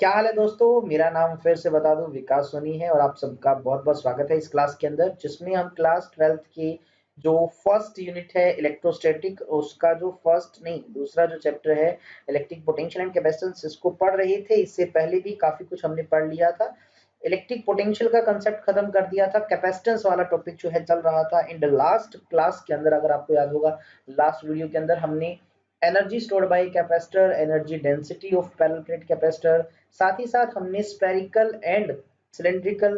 क्या हाल है दोस्तों। मेरा नाम फिर से बता दूं विकास सोनी है और आप सबका बहुत बहुत स्वागत है इस क्लास के अंदर, जिसमें हम क्लास 12th की जो फर्स्ट यूनिट है इलेक्ट्रोस्टैटिक, उसका जो फर्स्ट नहीं दूसरा जो चैप्टर है इलेक्ट्रिक पोटेंशियल एंड कैपेसिटेंस, इसको पढ़ रहे थे। इससे पहले भी काफी कुछ हमने पढ़ लिया था। इलेक्ट्रिक पोटेंशियल का कंसेप्ट खत्म कर दिया था, कैपेसिटेंस वाला टॉपिक जो है चल रहा था। इन द लास्ट क्लास के अंदर, अगर आपको याद होगा, लास्ट वीडियो के अंदर हमने energy stored bye capacitor, energy density of parallel plate capacitor, साथ ही साथ हमने स्फेरिकल एंड सिलेंड्रिकल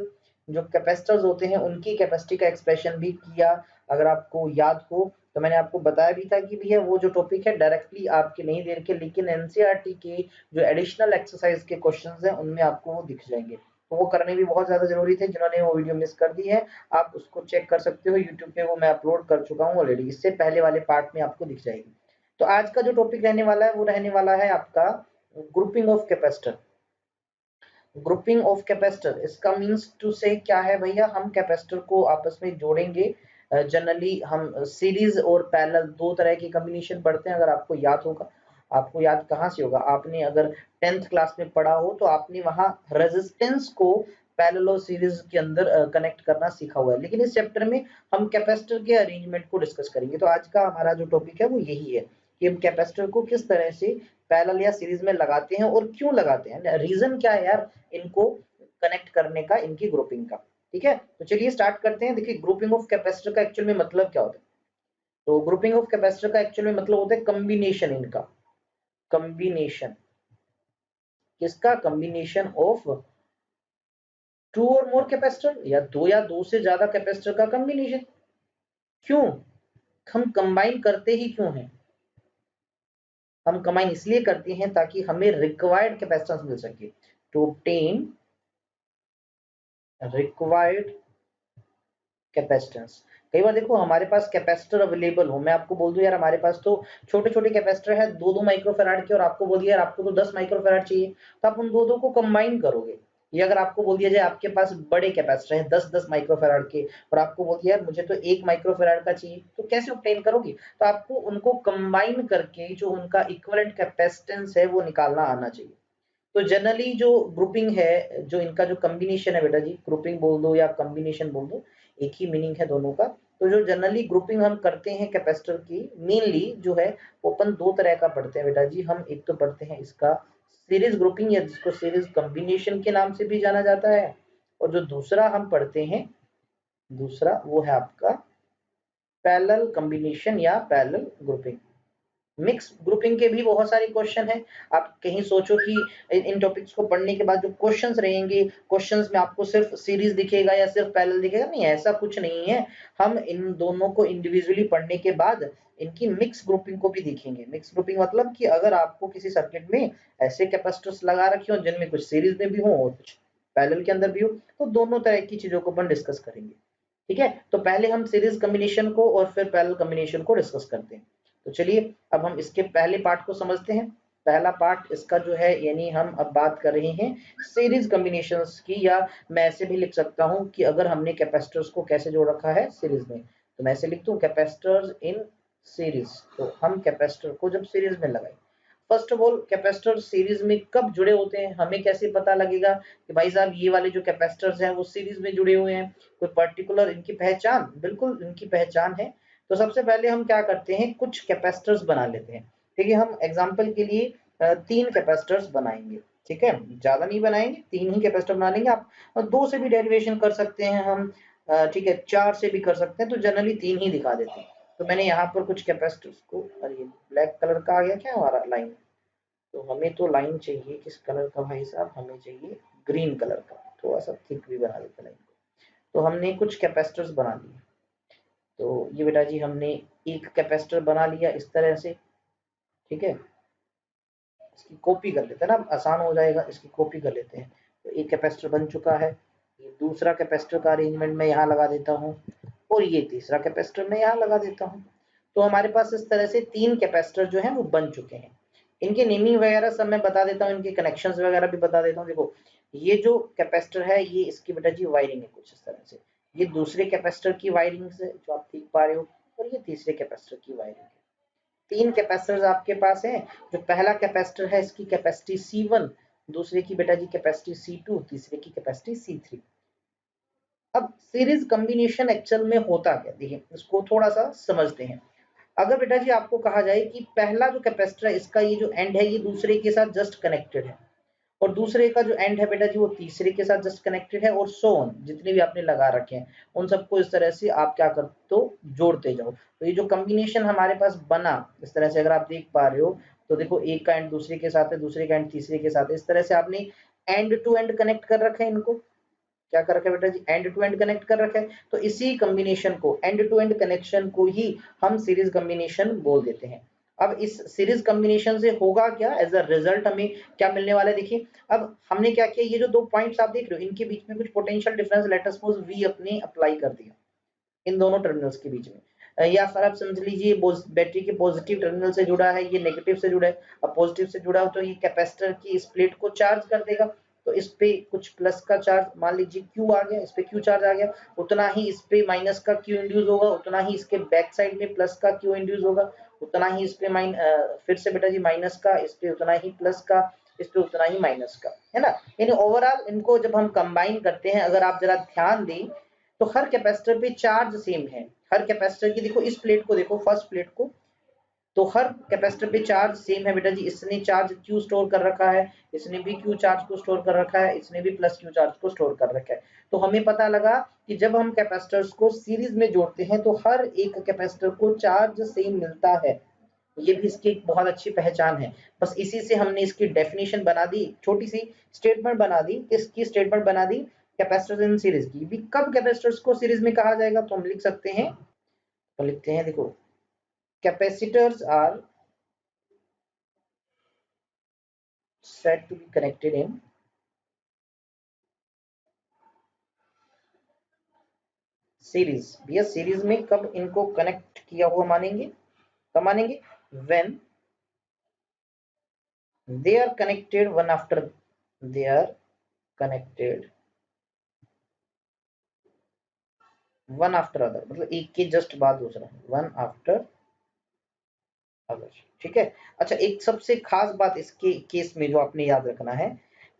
जो कैपेसिटर्स होते हैं उनकी कैपेसिटी का एक्सप्रेशन भी किया। अगर आपको याद हो तो मैंने आपको बताया भी था कि भैया वो जो टॉपिक है डायरेक्टली आपके नहीं दे रखे, लेकिन एनसीईआरटी के जो एडिशनल एक्सरसाइज के क्वेश्चंस हैं उनमें आपको वो दिख जाएंगे, तो वो करने भी बहुत ज्यादा जरूरी थे। जिन्होंने वो वीडियो मिस कर दी है आप उसको चेक कर सकते हो यूट्यूब पे, वो मैं अपलोड कर चुका हूँ ऑलरेडी। इससे पहले वाले पार्ट में आपको दिख जाएगी। तो आज का जो टॉपिक रहने वाला है वो रहने वाला है आपका grouping of capacitor. Grouping of capacitor, इसका मीन्स टू से क्या है भैया, हम कैपेसिटर को आपस में जोड़ेंगे। जनरली हम सीरीज और पैरेलल दो तरह की कॉम्बिनेशन पढ़ते हैं। अगर आपको याद होगा, आपको याद कहाँ से होगा, आपने अगर 10th क्लास में पढ़ा हो तो आपने वहां रेजिस्टेंस को पैरेलल और सीरीज के अंदर कनेक्ट करना सीखा हुआ है। लेकिन इस चैप्टर में हम कैपेसिटर के अरेंजमेंट को डिस्कस करेंगे। तो आज का हमारा जो टॉपिक है वो यही है कि हम कैपेसिटर को किस तरह से पैरेलल या सीरीज में लगाते हैं और क्यों लगाते हैं, रीजन क्या है यार इनको कनेक्ट करने का, इनकी ग्रुपिंग का। ठीक है, तो चलिए स्टार्ट करते हैं। देखिए, ग्रुपिंग ऑफ कैपेसिटर का एक्चुअल में मतलब क्या होता है। तो ग्रुपिंग ऑफ कैपेसिटर का एक्चुअल में मतलब होता है कॉम्बिनेशन, इनका कॉम्बिनेशन। किसका? कॉम्बिनेशन ऑफ टू और मोर कैपेसिटर, या दो से ज्यादा कैपेसिटर का कॉम्बिनेशन। क्यों हम कंबाइन करते ही क्यों हैं? हम कंबाइन इसलिए करते हैं ताकि हमें रिक्वायर्ड कैपेसिटेंस मिल सके, टू ऑब्टेन रिक्वायर्ड कैपेसिटेंस। कई बार देखो हमारे पास कैपेसिटर अवेलेबल हो, मैं आपको बोल दूं यार हमारे पास तो छोटे छोटे कैपेसिटर है 2-2 माइक्रोफैराड के, और आपको बोल दिया यार आपको तो 10 माइक्रोफैराड चाहिए, तो आप उन दो को कंबाइन करोगे। ये अगर आपको बोल दिया जाए आपके पास बड़े कैपेसिटर है 10-10 माइक्रोफैराड के, और आपको बोल दिया यार मुझे तो 1 माइक्रोफैराड का चाहिए, तो कैसे ऑब्टेन करोगे? तो आपको उनको कंबाइन करके जो उनका इक्विवेलेंट कैपेसिटेंस है वो निकालना आना चाहिए। तो जनरली जो ग्रुपिंग है, जो इनका जो कॉम्बिनेशन है बेटा जी, ग्रुपिंग बोल दो या कॉम्बिनेशन बोल दो, एक ही मीनिंग है दोनों का। तो जो जनरली ग्रुपिंग हम करते हैं कैपेसिटर की, मेनली जो है वो अपन दो तरह का पढ़ते हैं बेटा जी। हम एक तो पढ़ते हैं इसका सीरीज ग्रुपिंग, या जिसको सीरीज कॉम्बिनेशन के नाम से भी जाना जाता है, और जो दूसरा हम पढ़ते हैं, दूसरा वो है आपका पैरेलल कॉम्बिनेशन या पैरेलल ग्रुपिंग। मिक्स ग्रुपिंग के भी बहुत सारे क्वेश्चन हैं। आप कहीं सोचो कि इन टॉपिक्स को पढ़ने के बाद जो क्वेश्चंस रहेंगे, क्वेश्चंस में आपको सिर्फ सीरीज दिखेगा या सिर्फ पैरेलल दिखेगा, नहीं, ऐसा कुछ नहीं है। हम इन दोनों को इंडिविजुअली पढ़ने के बाद इनकी मिक्स ग्रुपिंग को भी देखेंगे। मिक्स ग्रुपिंग मतलब कि अगर आपको किसी सर्किट में ऐसे कैपेसिटर्स लगा रखे हो जिनमें कुछ सीरीज में भी हो और कुछ पैरेलल के अंदर भी हो, तो दोनों तरह की चीजों को अपन डिस्कस करेंगे। ठीक है, तो पहले हम सीरीज कॉम्बिनेशन को और फिर पैरेलल कॉम्बिनेशन को डिस्कस करते हैं। तो चलिए अब हम इसके पहले पार्ट को समझते हैं। पहला पार्ट इसका जो है, यानी हम अब बात कर रहे हैं सीरीज कॉम्बिनेशंस की, या मैं ऐसे भी लिख सकता हूं कि अगर हमने कैपेसिटर्स को कैसे जोड़ रखा है सीरीज में, तो मैं ऐसे लिख दूं कैपेसिटर्स इन सीरीज। तो हम कैपेसिटर को जब सीरीज में लगाएं, first of all capacitor series में कब जुड़े होते हैं, हमें कैसे पता लगेगा कि भाई साहब ये वाले जो कैपेसिटर्स हैं वो सीरीज में जुड़े हुए हैं? कोई पर्टिकुलर इनकी पहचान? बिल्कुल इनकी पहचान है। तो सबसे पहले हम क्या करते हैं, कुछ कैपेसिटर्स बना लेते हैं। ठीक है, हम एग्जांपल के लिए 3 कैपेसिटर्स बनाएंगे। ठीक है, ज्यादा नहीं बनाएंगे, 3 ही कैपेसिटर बना लेंगे। आप 2 से भी डेरिवेशन कर सकते हैं हम, ठीक है, 4 से भी कर सकते हैं, तो जनरली 3 ही दिखा देते हैं। तो मैंने यहाँ पर कुछ कैपेसिटर्स को, अरे ब्लैक कलर का आ गया क्या हमारा लाइन? तो हमें तो लाइन चाहिए किस कलर का भाई साहब, हमें चाहिए ग्रीन कलर का। थोड़ा सा थिक भी बना देते लाइन को। तो हमने कुछ कैपेसिटर्स बना लिए। तो ये बेटा जी हमने एक कैपेसिटर बना लिया इस तरह से। ठीक है, इसकी कॉपी कर लेते हैं ना, आसान हो जाएगा, इसकी कॉपी कर लेते हैं। तो एक कैपेसिटर बन चुका है। ये दूसरा कैपेसिटर का अरेंजमेंट मैं यहाँ लगा देता हूँ, और ये तीसरा कैपेसिटर मैं यहाँ लगा देता हूँ। तो हमारे पास इस तरह से 3 कैपेसिटर जो है वो बन चुके हैं। इनके नेमिंग वगैरह सब मैं बता देता हूँ, इनके कनेक्शंस वगैरह भी बता देता हूँ। देखो, ये जो कैपेसिटर है ये इसकी बेटा जी वायरिंग है कुछ इस तरह से। ये दूसरे कैपेसिटर की वायरिंग है जो आप देख पा रहे हो, और ये तीसरे कैपेसिटर की वायरिंग है। 3 कैपेसिटर्स आपके पास हैं। जो पहला कैपेसिटर है इसकी कैपेसिटी C1, दूसरे की बेटा जी कैपेसिटी C2, तीसरे की कैपेसिटी C3। अब सीरीज कॉम्बिनेशन एक्चुअल में होता क्या, देखिए इसको थोड़ा सा समझते हैं। अगर बेटा जी आपको कहा जाए कि पहला जो कैपेसिटर है इसका ये जो एंड है ये दूसरे के साथ जस्ट कनेक्टेड है, और दूसरे का जो एंड है बेटा जी वो तीसरे के साथ जस्ट कनेक्टेड है, और सो ऑन जितने भी आपने लगा रखे हैं उन सबको इस तरह से आप क्या करते हो, जोड़ते जाओ। तो ये जो कॉम्बिनेशन हमारे पास बना इस तरह से, अगर आप देख पा रहे हो तो देखो एक का एंड दूसरे के साथ है, दूसरे का एंड तीसरे के साथ है, इस तरह से आपने एंड टू एंड कनेक्ट कर रखा है। इनको क्या कर रखा है बेटा जी, एंड टू एंड कनेक्ट कर रखा है। तो इसी कॉम्बिनेशन को, एंड टू एंड कनेक्शन को ही हम सीरीज कॉम्बिनेशन बोल देते हैं। अब इस सीरीज कॉम्बिनेशन से होगा क्या, एज अ रिजल्ट हमें क्या मिलने वाला है, देखिए अब हमने क्या किया, ये जो दो पॉइंट्स आप देख रहे हो इनके बीच में कुछ potential difference let us suppose V अपने अप्लाई कर दिया इन दोनों टर्मिनल्स के बीच में, या फिर आप समझ लीजिए बैटरी के पॉजिटिव टर्मिनल से जुड़ा है, ये नेगेटिव से जुड़ा है। अब पॉजिटिव से जुड़ा हो तो ये कैपेसिटर की इस प्लेट को चार्ज कर देगा, तो इस पे कुछ प्लस का चार्ज, मान लीजिए Q आ गया, इस पे Q चार्ज आ गया, उतना ही इस पे माइनस का Q इंड्यूस होगा, उतना ही इसके बैक साइड में प्लस का Q इंड्यूस होगा, उतना ही इस पे फिर से बेटा जी माइनस का, इस पे उतना ही प्लस का, इस पे उतना ही माइनस का, है ना। यानी ओवरऑल इनको जब हम कंबाइन करते हैं, अगर आप जरा ध्यान दें तो हर कैपेसिटर पे चार्ज सेम है। हर कैपेसिटर की देखो, इस प्लेट को देखो, फर्स्ट प्लेट को, तो हर कैपेसिटर पे चार्ज सेम है बेटा जी। इसने चार्ज Q स्टोर कर रखा है, इसने भी Q चार्ज को स्टोर कर रखा है, इसने भी प्लस Q चार्ज को स्टोर कर रखा है। तो हमें पता लगा कि जब हम कैपेसिटर्स को सीरीज में जोड़ते हैं तो हर एक कैपेसिटर को चार्ज सेम मिलता है। ये भी इसकी एक बहुत अच्छी पहचान है। बस इसी से हमने इसकी डेफिनेशन बना दी, छोटी सी स्टेटमेंट बना दी, इसकी स्टेटमेंट बना दी कैपेसिटर्स इन सीरीज की भी। कब कैपेसिटर्स को सीरीज में कहा जाएगा, तो हम लिख सकते हैं, तो लिखते हैं देखो, capacitors are said to be connected in series. भैया सीरीज में कब इनको कनेक्ट किया हुआ मानेंगे, कब मानेंगे, when they are connected one after, they are connected one after other, मतलब एक के जस्ट बाद दूसरा, वन आफ्टर अदर, ठीक है। अच्छा, एक सबसे खास बात इसके केस में जो आपने याद रखना है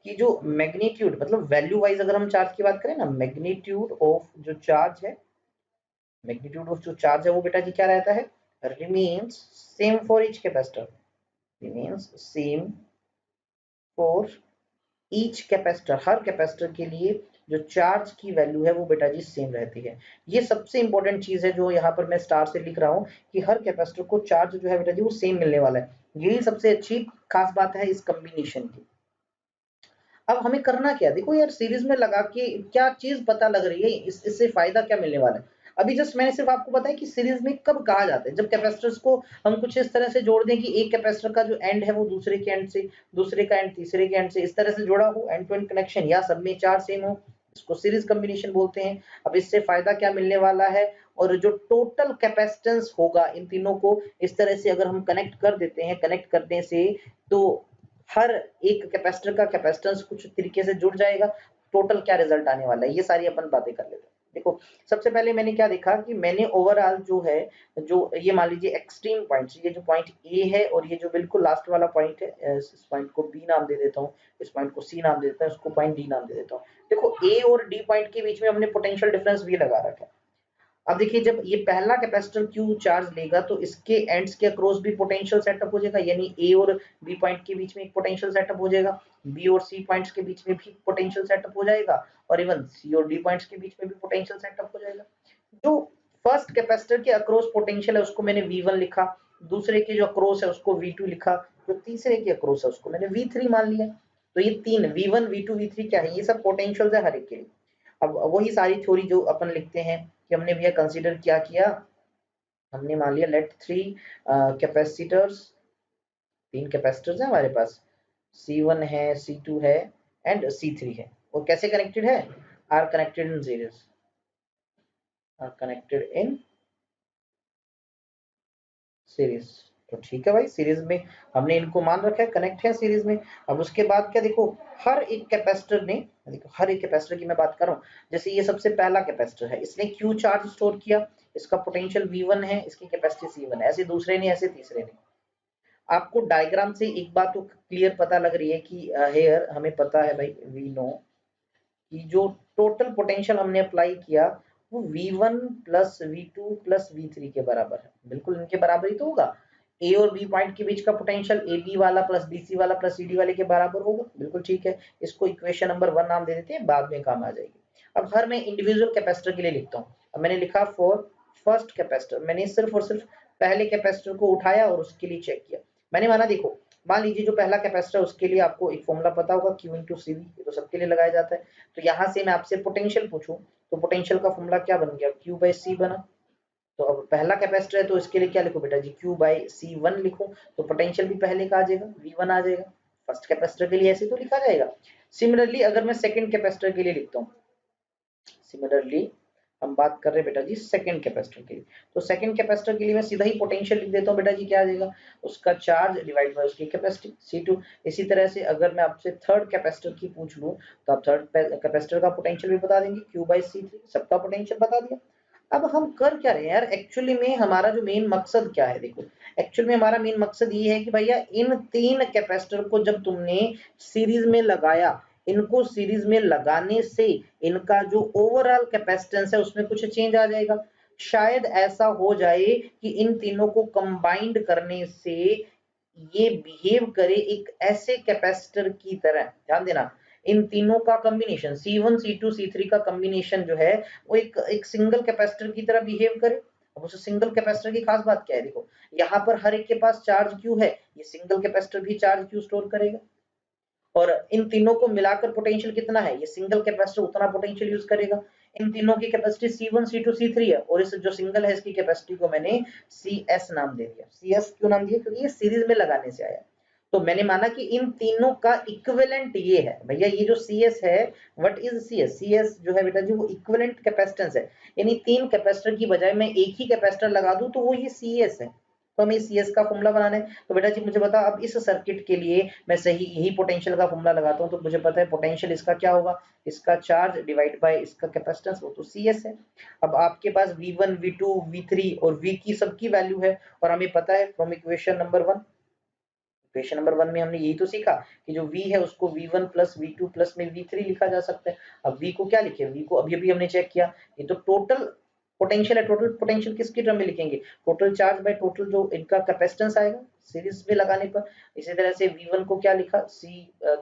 कि जो मैग्नीट्यूड, मतलब वैल्यू वाइज अगर हम चार्ज की बात करें ना, मैग्नीट्यूड ऑफ जो चार्ज है, मैग्नीट्यूड ऑफ जो चार्ज है वो बेटा जी क्या रहता है, remains same for each capacitor, remains same for each capacitor. हर कैपेसिटर के लिए जो चार्ज की वैल्यू है वो बेटा जी सेम रहती है। ये सबसे इंपॉर्टेंट चीज है जो यहाँ पर मैं स्टार से लिख रहा हूँ कि हर कैपेसिटर को चार्ज जो है बेटा जी वो सेम मिलने वाला है। यही सबसे अच्छी खास बात है इस कॉम्बिनेशन की। अब हमें करना क्या, देखो यार सीरीज में लगा के क्या चीज पता लग रही है, इससे फायदा क्या मिलने वाला है। अभी जस्ट मैंने सिर्फ आपको बताया कि सीरीज में कब कहा जाता है, जब कैपेसिटर्स को हम कुछ इस तरह से जोड़ दें कि एक कैपेसिटर का जो एंड है वो दूसरे के एंड से, दूसरे का एंड तीसरे के एंड से इस तरह से जुड़ा हो, एंड टू एंड कनेक्शन, या सब में चार्ज सेम हो, इसको सीरीज कॉम्बिनेशन बोलते हैं। अब इससे फायदा क्या मिलने वाला है, और जो टोटल कैपेसिटेंस होगा इन तीनों को इस तरह से अगर हम कनेक्ट कर देते हैं, कनेक्ट करने से तो हर एक कैपेसिटर का कैपेसिटेंस कुछ तरीके से जुड़ जाएगा। टोटल क्या रिजल्ट आने वाला है, ये सारी अपन बातें कर लेते हैं। देखो सबसे पहले मैंने क्या देखा कि मैंने ओवरऑल जो है, जो ये मान लीजिए एक्सट्रीम पॉइंट्स, ये जो पॉइंट ए है और ये जो बिल्कुल लास्ट वाला पॉइंट है, इस पॉइंट को बी नाम दे देता हूँ, इस पॉइंट को सी नाम दे देता हूँ, इसको पॉइंट डी नाम दे देता हूँ। देखो ए और डी पॉइंट के बीच में हमने पोटेंशियल डिफरेंस भी लगा रखा है। अब देखिए जब ये पहला कैपेसिटर Q चार्ज लेगा तो इसके एंड्स के अक्रॉस भी पोटेंशियल सेटअप हो जाएगा, यानी A और B पॉइंट के बीच में एक पोटेंशियल सेटअप हो जाएगा, B और C पॉइंट्स के बीच में भी पोटेंशियल सेटअप हो जाएगा, और इवन C और D पॉइंट्स के बीच में भी पोटेंशियल सेटअप हो जाएगा। जो फर्स्ट कैपेसिटर के अक्रॉस पोटेंशियल है उसको मैंने V1 लिखा, दूसरे के जो अक्रॉस है उसको V2 लिखा, जो तीसरे के अक्रॉस है उसको मैंने V3 मान लिया। तो ये तीन V1 V2 V3 क्या है, ये सब पोटेंशियल है हर एक के लिए। अब वही सारी थ्योरी जो अपन लिखते हैं कि हमने भैया कंसीडर क्या किया, हमने मान लिया लेट थ्री कैपेसिटर्स, तीन कैपेसिटर्स हैं हमारे पास, C1 है, C2 है एंड C3 है, और कैसे कनेक्टेड है, are connected in series, are connected in series. तो ठीक है भाई, सीरीज में हमने इनको मान रखा है, कनेक्ट है सीरीज में। अब उसके बाद क्या, देखो हर एक कैपेसिटर ने, देखो हर एक कैपेसिटर की मैं बात कर रहा हूँ, जैसे ये सबसे पहला कैपेसिटर है, इसने Q चार्ज स्टोर किया, इसका पोटेंशियल V1 है, इसकी कैपेसिटी C1 है, ऐसे दूसरे ने, ऐसे तीसरे ने। आपको डायग्राम से एक बात तो क्लियर पता लग रही है कि हेयर हमें पता है भाई, वी नो कि जो टोटल पोटेंशियल हमने अप्लाई किया वो V1 plus V2 plus V3 के बराबर है। बिल्कुल इनके बराबर ही तो होगा। ए और बी पॉइंट के बीच का पोटेंशियल ए बी वाला प्लस बी सी वाला प्लस सी डी वाले के बराबर होगा। बिल्कुल ठीक है, इसको इक्वेशन नंबर 1 नाम दे देते हैं, बाद में काम आ जाएगी। अब हर मैं इंडिविजुअल कैपेसिटर के लिए लिखता हूँ। अब मैंने लिखा फॉर फर्स्ट कैपेसिटर, मैंने सिर्फ और सिर्फ पहले कैपेसिटर को उठाया और उसके लिए चेक किया। मैंने माना देखो, मान लीजिए जो पहला कैपेसिटर उसके लिए आपको एक फॉर्मूला पता होगा Q इंटू सी वी, ये तो सबके लिए लगाया जाता है। तो यहाँ से मैं आपसे पोटेंशियल पूछूं तो पोटेंशियल का फॉर्मूला क्या बन गया, Q बाई सी बना। तो अब पहला कैपेसिटर है तो इसके लिए क्या लिखो बेटा जी, Q बाई सी वन लिखो, तो पोटेंशियल भी पहले का आ जाएगा, V1 आ जाएगा। फर्स्ट कैपेसिटर के लिए ऐसे तो लिखा जाएगा। सिमिलरली अगर मैं सेकंड कैपेसिटर के लिए लिखता हूँ, सिमिलरली हम बात कर रहे हैं बेटा जी सेकंड कैपेसिटर के लिए, तो सेकंड कैपेसिटर के लिए मैं सीधा ही पोटेंशियल लिख देता हूँ बेटा जी, क्या आ जाएगा, उसका चार्ज डिवाइड बाय उसकी कैपेसिटी C2। इसी तरह से अगर मैं आपसे थर्ड कैपेसिटर की पूछ लूं तो आप थर्ड कैपेसिटर का पोटेंशियल भी बता देंगे, Q बाई C3, सबका पोटेंशियल बता दिया। अब हम कर क्या रहे हैं यार, एक्चुअली में हमारा जो मेन मकसद क्या है, देखो एक्चुअल में हमारा मेन मकसद ये है कि भैया इन तीन कैपेसिटर को जब तुमने सीरीज में लगाया, इनको सीरीज में लगाने से इनका जो ओवरऑल कैपेसिटेंस है उसमें कुछ चेंज आ जाएगा। शायद ऐसा हो जाए कि इन तीनों को कंबाइंड करने से ये बिहेव करे एक ऐसे कैपेसिटर की तरह। ध्यान देना, इन तीनों का कॉम्बिनेशन C1 C2 C3 का कॉम्बिनेशन जो है वो एक सिंगल कैपेसिटर की तरह बिहेव करे। अब उस सिंगल कैपेसिटर की खास बात क्या है, देखो यहाँ पर हर एक के पास चार्ज Q है, ये सिंगल कैपेसिटर भी चार्ज Q स्टोर करेगा। और इन तीनों को मिलाकर पोटेंशियल कितना है, ये सिंगल कैपेसिटर उतना पोटेंशियल यूज करेगा। इन तीनों की कैपेसिटी C1 C2 C3 है और इस जो सिंगल है इसकी कैपेसिटी को मैंने CS नाम दे दिया। CS क्यों नाम दिया, क्योंकि ये सीरीज में लगाने से आया। तो मैंने माना कि इन तीनों का इक्विवेलेंट ये है भैया, ये जो CS है, व्हाट इज CS, CS जो है बेटा जी वो इक्विवेलेंट कैपेसिटेंस है, यानी तीन कैपेसिटर की बजाय मैं एक ही कैपेसिटर लगा दूं तो वो ये CS है। तो हमें CS का फॉर्मूला बनाना है। तो बेटा जी मुझे बता, अब इस सर्किट के लिए मैं सही यही पोटेंशियल का फॉर्मूला लगाता हूं, तो मुझे पता है पोटेंशियल इसका क्या होगा, इसका चार्ज डिवाइड बाय इसका कैपेसिटेंस, वो तो CS है। अब आपके पास V1 V2 V3 और V की सबकी वैल्यू है और हमें पता है from equation number 1, equation number 1 में हमने यही तो सीखा कि जो V है उसको V1 प्लस V2 प्लस में V3 लिखा जा सकता है। अब V को क्या लिखे, V को अभी अभी हमने चेक किया, ये तो टोटल पोटेंशियल है। टोटल पोटेंशियल किसकी टर्म में लिखेंगे, टोटल चार्ज बाय टोटल जो इनका कैपेसिटेंस आएगा सीरीज में लगाने पर। इसी तरह से V1 को क्या लिखा,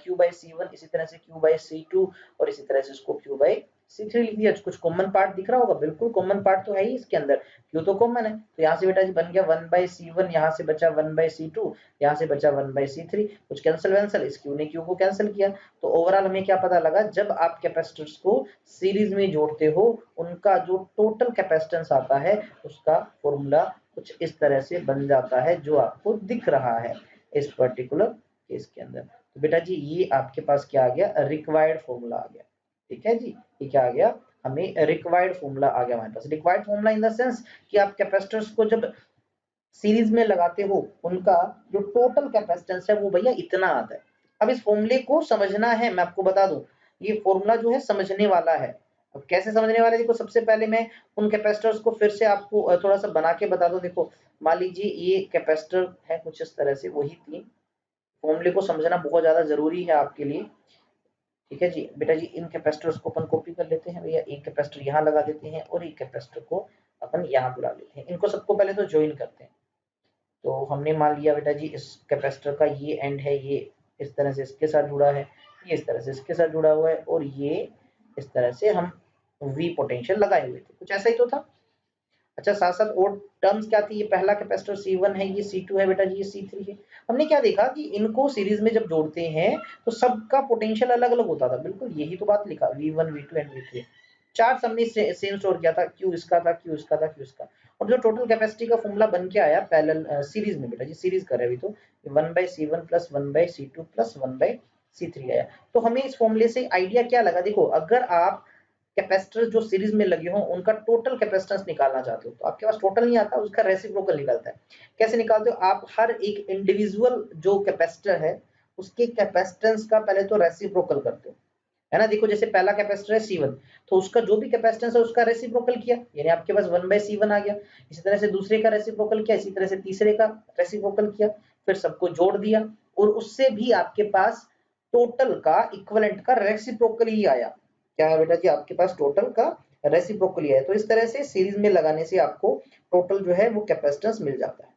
Q बाई C1, इसी तरह से Q बाई C2 और इसी तरह से इसको Q बाई C3 लिख दिया। कुछ कॉमन पार्ट दिख रहा होगा, बिल्कुल कॉमन पार्ट तो है ही इसके अंदर, Q तो कॉमन है। तो यहाँ से बेटा जी बन गया 1 बाई C1, यहाँ से बचा 1 बाई C2, यहाँ से बचा 1 बाई C3, कुछ कैंसिल वैंसिल, इस Q ने Q को कैंसिल किया। तो ओवरऑल हमें क्या पता लगा, जब आप कैपेसिटर्स को सीरीज में जोड़ते हो उनका जो टोटल कैपेसिटेंस आता है उसका फॉर्मूला कुछ इस तरह से बन जाता है जो आपको दिख रहा है इस पर्टिकुलर केस के अंदर। तो बेटा जी ये आपके पास क्या आ गया, रिक्वायर्ड फॉर्मूला आ गया। ठीक है जी, ये क्या आ गया, हमें रिक्वायर्ड फॉर्मूला आ गया हमारे पास। Required formula in the sense कि आप कैपेसिटर्स को जब सीरीज में लगाते हो उनका जो टोटल कैपेसिटेंस है वो भैया इतना आता है। अब इस फॉर्मूले को समझना है, मैं आपको बता दूं ये फॉर्मूला जो है समझने वाला है। अब कैसे समझने वाला है, देखो सबसे पहले मैं उन कैपेसिटर्स को फिर से आपको थोड़ा सा बना के बता दूं। देखो मान लीजिए ये कैपेसिटर है कुछ इस तरह से, वही तीन, फॉर्मूले को समझना बहुत ज्यादा जरूरी है आपके लिए। ठीक है जी बेटा जी, इन कैपेसिटर्स को अपन कॉपी कर लेते हैं भैया, एक कैपेसिटर यहाँ लगा देते हैं और एक कैपेसिटर को अपन यहाँ बुला लेते हैं। इनको सबको पहले तो ज्वाइन करते हैं। तो हमने मान लिया बेटा जी इस कैपेसिटर का ये एंड है, ये इस तरह से इसके साथ जुड़ा है, ये इस तरह से इसके साथ जुड़ा हुआ है और ये इस तरह से हम V पोटेंशियल लगाए हुए थे, कुछ ऐसा ही तो था। अच्छा साथ साथ और टर्म्स क्या थी, ये पहला कैपेसिटर C1 है, ये C2 है बेटा जी, ये C3 है। हमने क्या देखा कि इनको सीरीज में जब जोड़ते हैं तो सबका पोटेंशियल अलग अलग होता था, बिल्कुल यही तो बात लिखा V1 V2 and V3। Charge हमने सेम स्टोर किया था, Q इसका था, Q इसका था, Q इसका। और जो टोटल कैपेसिटी का फॉर्मूला बन के आया पैरेलल सीरीज में बेटा जी, सीरीज कर रहे अभी तो 1/C1 plus 1/C2 plus 1/C3 आया। तो हमें इस फॉर्मूले से आइडिया क्या लगा, देखो अगर आप कैपेसिटर जो सीरीज में लगे हो उनका टोटल कैपेसिटेंस निकालना चाहते हो तो आपके पास टोटल नहीं आता, उसका रेसिप्रोकल निकलता है। कैसे निकालते हो, आप हर एक इंडिविजुअल जो कैपेसिटर है उसके कैपेसिटेंस का पहले तो रेसिप्रोकल करते हो, है ना। देखो जैसे पहला कैपेसिटर है C1, तो उसका जो भी कैपेसिटेंस है उसका रेसिप्रोकल किया, यानी आपके पास 1/C1 आ गया। इसी तरह से दूसरे का रेसिप्रोकल किया, इसी तरह से तीसरे का रेसिप्रोकल किया, फिर सबको जोड़ दिया और उससे भी आपके पास टोटल का इक्विवेलेंट का रेसिप्रोकल ही आया। क्या है बेटा जी, आपके पास टोटल का रेसिप्रोकल ही आया। तो इस तरह से सीरीज में लगाने से आपको टोटल जो है वो कैपेसिटेंस मिल जाता है।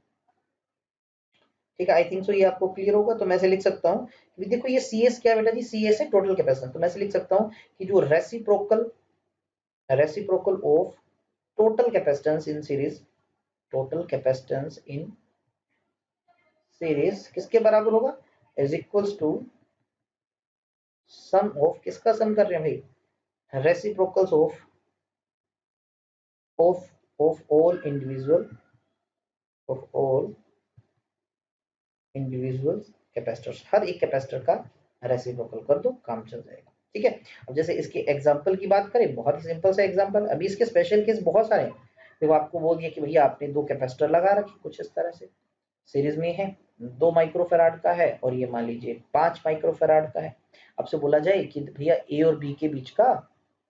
ठीक है, आई थिंक सो ये आपको क्लियर होगा। तो मैं ऐसे लिख सकता हूँ कि देखो ये सी एस क्या है बेटा जी, सी एस है टोटल कैपेसिटेंस। तो मैं ऐसे लिख सकता हूँ कि जो reciprocal of total capacitance in series, total capacitance in series किसके बराबर होगा, is equals to sum of, किसका सम कर रहे हैं भाई, reciprocals of all individual capacitors. हर एक कैपेसिटर का रेसिप्रोकल कर दो, काम चल जाएगा। ठीक है, अब जैसे इसके एग्जांपल की बात करें, बहुत ही सिंपल सा एग्जांपल। अभी इसके स्पेशल केस बहुत सारे हैं। देखो आपको बोल दिया कि भैया आपने दो कैपेसिटर लगा रखे कुछ इस तरह से, सीरीज में है, 2 माइक्रोफैराड का है और ये मान लीजिए 5 माइक्रोफैराड का है। आपसे बोला जाए कि भैया ए और बी के बीच का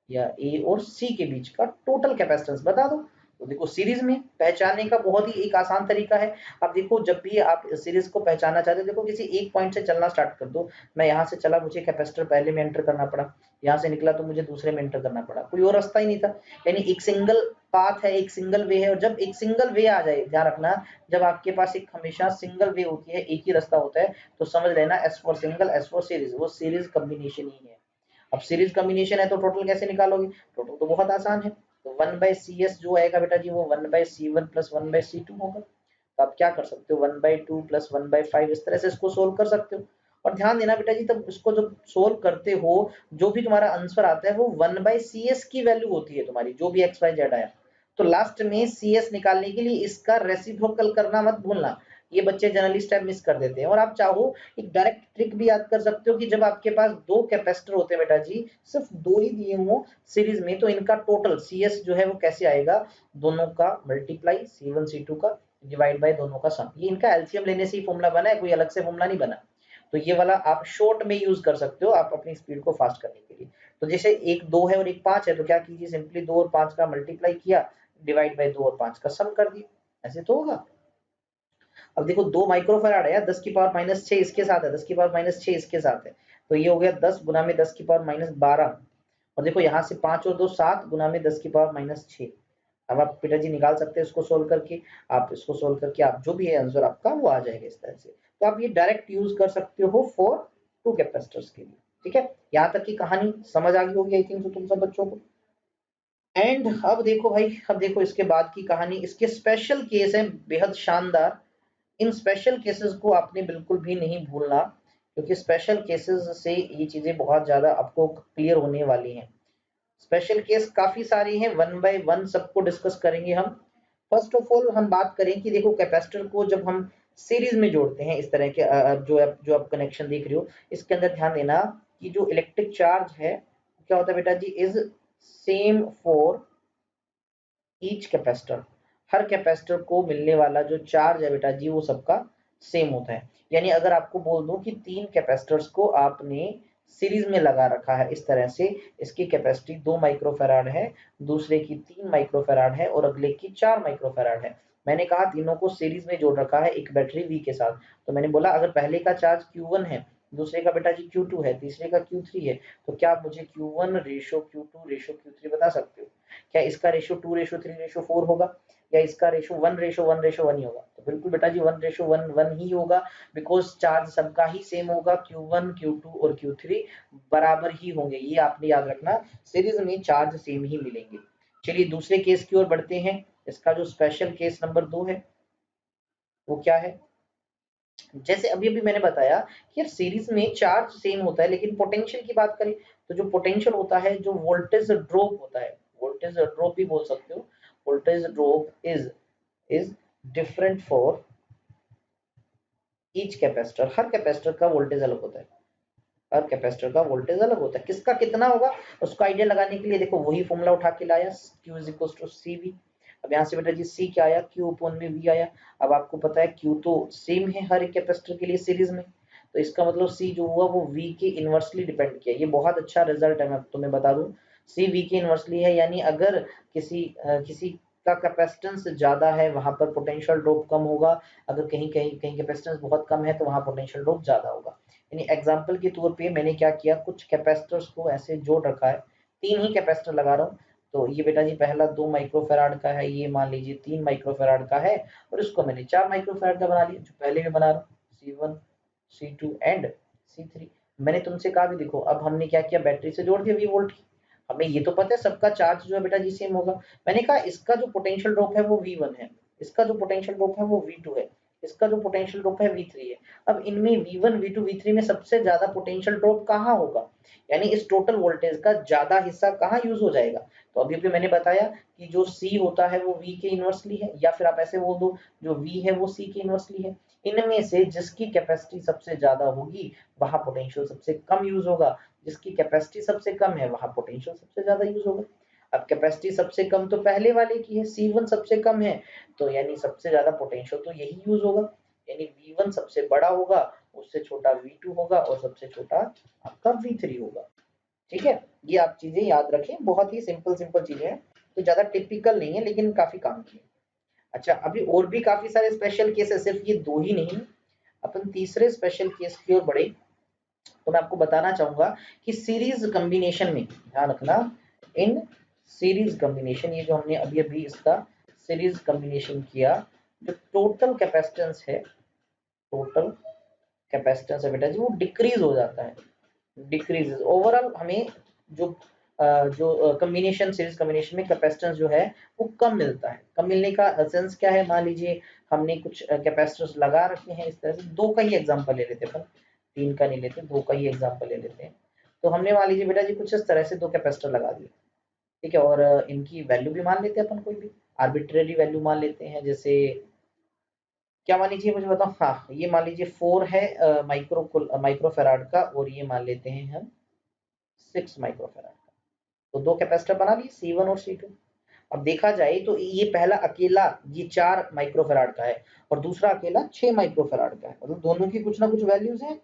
या ए और सी के बीच का टोटल कैपेसिटेंस बता दो। तो देखो सीरीज में पहचानने का बहुत ही एक आसान तरीका है। अब देखो जब भी आप सीरीज को पहचानना चाहते हो, देखो किसी एक पॉइंट से चलना स्टार्ट कर दो। मैं यहाँ से चला, मुझे कैपेसिटर पहले में एंटर करना पड़ा, यहाँ से निकला तो मुझे दूसरे में एंटर करना पड़ा, कोई और रास्ता ही नहीं था। यानी एक सिंगल पाथ है, एक सिंगल वे है। और जब एक सिंगल वे आ जाए, ध्यान रखना, जब आपके पास एक हमेशा सिंगल वे होती है, एक ही रास्ता होता है, तो समझ लेना S for single, S for series, वो सीरीज कॉम्बिनेशन ही है। अब सीरीज कॉम्बिनेशन है तो टोटल कैसे निकालोगे, टोटल तो बहुत आसान है। तो 1/cs जो आएगा बेटा जी वो 1/c1 प्लस 1/c2 होगा। तो आप क्या कर सकते हो, 1/2 प्लस 1/5 इस तरह से इसको सोल्व कर सकते हो। और ध्यान देना बेटा जी, तब इसको जब सोल्व करते हो, जो भी तुम्हारा आंसर आता है वो 1/cs की वैल्यू होती है तुम्हारी, जो भी एक्स वाई जेड आया। तो लास्ट में cs निकालने के लिए इसका रेसिप्रोकल करना मत भूलना। ये बच्चे जनरली स्टेप मिस कर देते हैं। और आप चाहो एक डायरेक्ट ट्रिक भी याद कर सकते हो कि जब आपके पास दो कैपेसिटर होते हैं बेटा जी, सिर्फ दो ही दिए हो सीरीज में, तो इनका टोटल cs जो है वो कैसे आएगा, दोनों का मल्टीप्लाई C1 C2 का डिवाइड बाय दोनों का सम। ये इनका एलसीएम लेने से ही फॉर्मूला बना है, कोई अलग से फॉर्मूला नहीं बना। तो ये वाला आप शॉर्ट में यूज कर सकते हो, आप अपनी स्पीड को फास्ट करने के लिए। तो जैसे एक 2 है और एक 5 है, तो क्या कीजिए, सिंपली 2 और 5 का मल्टीप्लाई किया, डिवाइड बाय 2 और 5 का सम कर दिया, ऐसे तो होगा। अब देखो 2 माइक्रोफैराड है यार, 10 की पावर माइनस 6 इसके साथ है, 10 की पावर माइनस 6 इसके साथ है, तो ये हो गया 10 गुना में 10 की पावर माइनस 12। और देखो यहाँ से 5 और 2 7 गुना में 10 की पावर माइनस 6। अब आप पिताजी निकाल सकते हैं इसको सोल्व करके, आप इसको सोल्व करके आप जो भी है आंसर आपका वो आ जाएगा इस तरह से। तो आप ये डायरेक्ट यूज कर सकते हो फॉर टू कैपेसिटर्स के लिए। ठीक है, यहाँ तक की कहानी समझ आ गई होगी आई थिंक तो तुम सब बच्चों को। एंड अब देखो भाई, अब देखो इसके बाद की कहानी, इसके स्पेशल केस है बेहद शानदार। इन स्पेशल केसेस को आपने बिल्कुल भी नहीं भूलना, क्योंकि स्पेशल केसेस से ये चीजें बहुत ज्यादा आपको क्लियर होने वाली हैं। स्पेशल केस काफी सारी हैं, वन बाय वन सबको डिस्कस करेंगे हम। फर्स्ट ऑफ ऑल हम बात करें कि देखो कैपेसिटर को जब हम सीरीज में जोड़ते हैं इस तरह के जो आप कनेक्शन देख रहे हो, इसके अंदर ध्यान देना कि जो इलेक्ट्रिक चार्ज है क्या होता है बेटा जी, is same for each capacitor. हर कैपेसिटर को मिलने वाला जो चार्ज है बेटा जी वो सबका सेम होता है। यानी अगर आपको बोल दूं कि 3 कैपेसिटर्स को आपने सीरीज में लगा रखा है इस तरह से, इसकी कैपेसिटी 2 माइक्रोफैराड है, दूसरे की 3 माइक्रोफैराड है और अगले की 4 माइक्रोफैराड है। मैंने कहा तीनों को सीरीज में जोड़ रखा है एक बैटरी V के साथ। तो मैंने बोला अगर पहले का चार्ज Q1 है, दूसरे का बेटा जी Q2 है, तीसरे का Q3 है, तो क्या आप मुझे Q1 ratio Q2 ratio Q3 बता सकते हो? क्या इसका रेशो 2:3 रेशो 4 होगा, या इसका रेशो 1:1 ही होगा? तो बिल्कुल बेटा जी 1:1 ही होगा, बिकॉज चार्ज सबका ही सेम होगा, Q1 Q2 और Q3 बराबर ही होंगे। ये आपने याद रखना, सीरीज में चार्ज सेम ही मिलेंगे। चलिए दूसरे केस की ओर बढ़ते हैं। इसका जो स्पेशल केस नंबर 2 है वो क्या है, जैसे अभी अभी मैंने बताया कि यार सीरीज में चार्ज सेम होता है, लेकिन पोटेंशियल की बात करें तो जो पोटेंशियल होता है, जो वोल्टेज ड्रॉप होता है, वोल्टेज ड्रॉप भी बोल सकते हो, voltage drop is different for each capacitor. हर कैपेसिटर का वोल्टेज अलग होता है, हर कैपेसिटर का वोल्टेज अलग होता है। किसका कितना होगा उसका आइडिया लगाने के लिए देखो वही फॉर्मूला उठा के लाया, Q is equal to CV। अब यहाँ से बेटा जी C क्या आया, Q upon में V आया। अब आपको पता है Q तो सेम है हर एक कैपेसिटर के लिए सीरीज में, तो इसका मतलब C जो हुआ वो V के इनवर्सली डिपेंड किया। ये बहुत अच्छा रिजल्ट है, मैं तुम्हें बता दूं, C V के इनवर्सली है। यानी अगर किसी का कैपेसिटेंस ज्यादा है वहां पर पोटेंशियल ड्रॉप कम होगा, अगर कहीं कहीं कहीं कैपेसिटेंस बहुत कम है तो वहां पोटेंशियल ड्रॉप ज्यादा होगा। यानी एग्जांपल के तौर पे मैंने क्या किया, कुछ कैपेसिटर्स को ऐसे जोड़ रखा है, 3 ही कैपेसिटर लगा रहा हूँ। तो ये बेटा जी पहला 2 माइक्रोफैराड का है, ये मान लीजिए 3 माइक्रोफैराड का है, और इसको मैंने 4 माइक्रोफैराड का बना लिया जो पहले में बना रहा हूँ, C1 C2 एंड C3। मैंने तुमसे कहा भी देखो, अब हमने क्या किया, बैटरी से जोड़ दिया 20 वोल्ट की, हमें ये तो पता है सबका चार्ज जो है बेटा जी सेम होगा। मैंने कहा इसका जो पोटेंशियल ड्रॉप है वो V1 है, इसका जो पोटेंशियल ड्रॉप है वो V2 है, इसका जो पोटेंशियल ड्रॉप है V3 है। अब इनमें V1 V2 V3 में सबसे ज्यादा पोटेंशियल ड्रॉप कहाँ होगा, यानी इस टोटल वोल्टेज का ज्यादा हिस्सा कहाँ यूज हो जाएगा। तो अभी भी मैंने बताया कि जो C होता है वो V के इनवर्सली है, या फिर आप ऐसे बोल दो जो V है वो C के इनवर्सली है। इनमें से जिसकी कैपेसिटी सबसे ज्यादा होगी वहां पोटेंशियल सबसे कम यूज होगा, जिसकी कैपेसिटी सबसे कम है वहां पोटेंशियल सबसे ज्यादा यूज होगा। अब कैपेसिटी सबसे कम तो पहले वाले की है, C1 सबसे कम है, तो यानी सबसे ज्यादा पोटेंशियल तो यही यूज होगा, यानी V1 सबसे बड़ा होगा, उससे छोटा V2 होगा और सबसे छोटा आपका V3 होगा। ठीक है, ये आप चीजें याद रखें, बहुत ही सिंपल सिंपल चीजें हैं, तो ज्यादा टिपिकल नहीं है लेकिन काफी काम की है। अच्छा, अभी और भी काफी सारे स्पेशल केस है, सिर्फ ये 2 ही नहीं। अपन तीसरे स्पेशल केस की ओर बढ़े तो मैं आपको बताना चाहूंगा कि सीरीज कॉम्बिनेशन में ध्यान रखना, इन सीरीज कॉम्बिनेशन, ये जो हमने अभी अभी इसका सीरीज कॉम्बिनेशन किया, जो टोटल कैपेसिटेंस है, टोटल कैपेसिटेंस है बेटा जी वो डिक्रीज हो जाता है, डिक्रीजेस ओवरऑल। हमें जो जो कॉम्बिनेशन सीरीज कॉम्बिनेशन में कैपेसिटेंस जो है वो कम मिलता है। कम मिलने का सेंस क्या है, मान लीजिए हमने कुछ कैपेसिटर्स लगा रखे हैं इस तरह से, 2 का ही एग्जांपल ले लेते हैं अपन, 3 का नहीं लेते, 2 का ही एग्जांपल ले लेते हैं। तो हमने मान लीजिए बेटा जी कुछ इस तरह से 2 कैपेसिटर लगा दिए, ठीक है, और इनकी वैल्यू भी मान लेते हैं अपन, कोई भी आर्बिट्रेरी वैल्यू मान लेते हैं, जैसे क्या मान लीजिए मुझे बताओ, हाँ ये मान लीजिए 4 है माइक्रोफेराड का, और ये मान लेते हैं हम 6 माइक्रोफेराड का। तो 2 कैपेसिटर बना लिए C1 और C2। अब देखा जाए तो ये पहला अकेला ये 4 माइक्रोफेराड का है, और दूसरा अकेला 6 माइक्रोफेराड का है, मतलब दोनों की कुछ ना कुछ वैल्यूज हैं।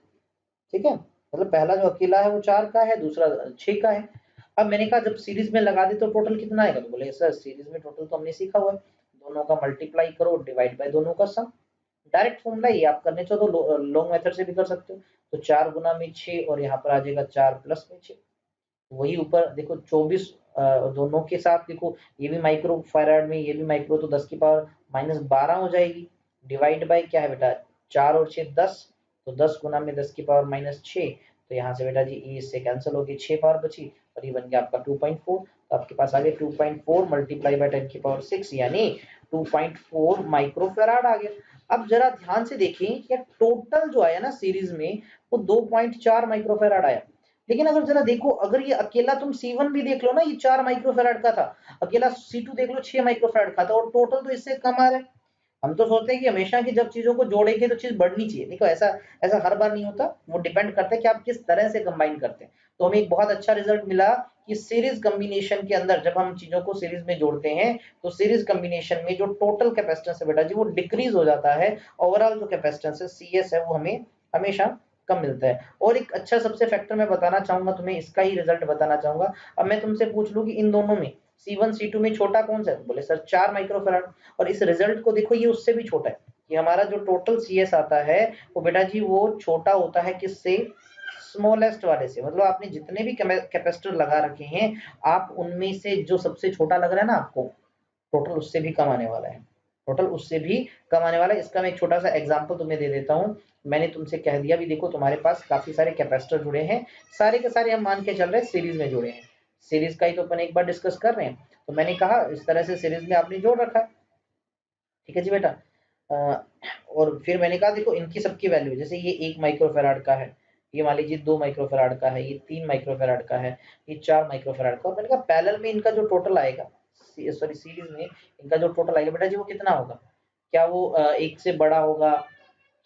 ठीक है, मतलब पहला जो अकेला है वो 4 का है, दूसरा 6 का है। अब मैंने कहा जब सीरीज में लगा दे तो टोटल कितना आएगा, तो बोले सर सीरीज में टोटल तो हमने सीखा हुआ है, दोनों का मल्टीप्लाई करो डिवाइड बाय दोनों का सम। डायरेक्ट फॉर्मूला ये आप करने चाहो तो लॉन्ग मेथड से भी कर सकते हो। तो 4 गुना में 6 और यहाँ पर आ जाएगा 4 प्लस में 6, वही ऊपर देखो 24, दोनों के साथ देखो ये भी माइक्रो फैराड में ये भी माइक्रो, तो 10 की पावर -12 हो जाएगी, डिवाइड बाय क्या है बेटा 4 और 6 10, तो 10 गुना में 10 की पावर -6, तो यहाँ से बेटा जी ये इससे कैंसिल हो गई, 6 पावर बची और ये बन गया आपका 2.4। तो आपके पास आ गया 2.4 मल्टीप्लाई बाय 10 की पावर 6 यानी 2.4 माइक्रोफैराड आ गया। अब जरा ध्यान से देखें कि टोटल जो आया ना सीरीज में वो 2.4 माइक्रोफैराड आया, लेकिन अगर जरा देखो, अगर ये अकेला तुम C1 भी देख लो ना, ये 4 माइक्रोफैराड का था, अकेला C2 देख लो 6 माइक्रोफैराड का था, और टोटल तो इससे कम आ रहा है। हम तो सोचते हैं कि हमेशा की जब चीजों को जोड़ेंगे तो चीज बढ़नी चाहिए, देखो ऐसा ऐसा हर बार नहीं होता, वो डिपेंड करता है कि आप किस तरह से कंबाइन करते हैं। तो हमें एक बहुत अच्छा रिजल्ट मिला कि सीरीज कॉम्बिनेशन के अंदर जब हम चीजों को सीरीज में जोड़ते हैं तो सीरीज कॉम्बिनेशन में जो टोटल कैपेसिटेंस है बेटा जी वो डिक्रीज हो जाता है, ओवरऑल जो कैपेसिटेंस है CS है वो हमें हमेशा कम मिलता है। और एक अच्छा सबसे फैक्टर मैं बताना चाहूंगा तुम्हें, इसका ही रिजल्ट बताना चाहूंगा। अब मैं तुमसे पूछ लूं कि इन दोनों में C1 C2 में छोटा कौन सा है, तो बोले सर 4 माइक्रोफैराड, और इस रिजल्ट को देखो ये उससे भी छोटा है, कि हमारा जो टोटल CS आता है वो बेटा जी वो छोटा होता है किससे, स्मॉलेस्ट वाले से। मतलब आपने जितने भी कैपेसिटर लगा रखे हैं आप उनमें से जो सबसे छोटा लग रहा है ना आपको, टोटल उससे भी कम आने वाला है, टोटल उससे भी कम आने वाला है। इसका मैं एक छोटा सा एग्जांपल तुम्हें दे देता हूं। मैंने तुमसे कह दिया भी देखो तुम्हारे पास काफी सारे कैपेसिटर जुड़े हैं, सारे के सारे हम मान के चल रहे हैं सीरीज में जुड़े हैं, सीरीज का ही तो अपन एक बार डिस्कस कर रहे हैं। तो मैंने कहा इस तरह से सीरीज में आपने जोड़ रखा है, ठीक है जी बेटा। और फिर मैंने कहा देखो इनकी सबकी वैल्यू, जैसे ये 1 माइक्रोफैराड का है, ये मान लीजिए 2 माइक्रोफैराड का है, ये 3 माइक्रोफैराड का है, ये 4 माइक्रोफैराड का, और मैंने कहा पैरेलल में इनका जो टोटल आएगा, सॉरी सीरीज में इनका जो टोटल आएगा बेटा जी वो कितना होगा, क्या वो 1 से बड़ा होगा,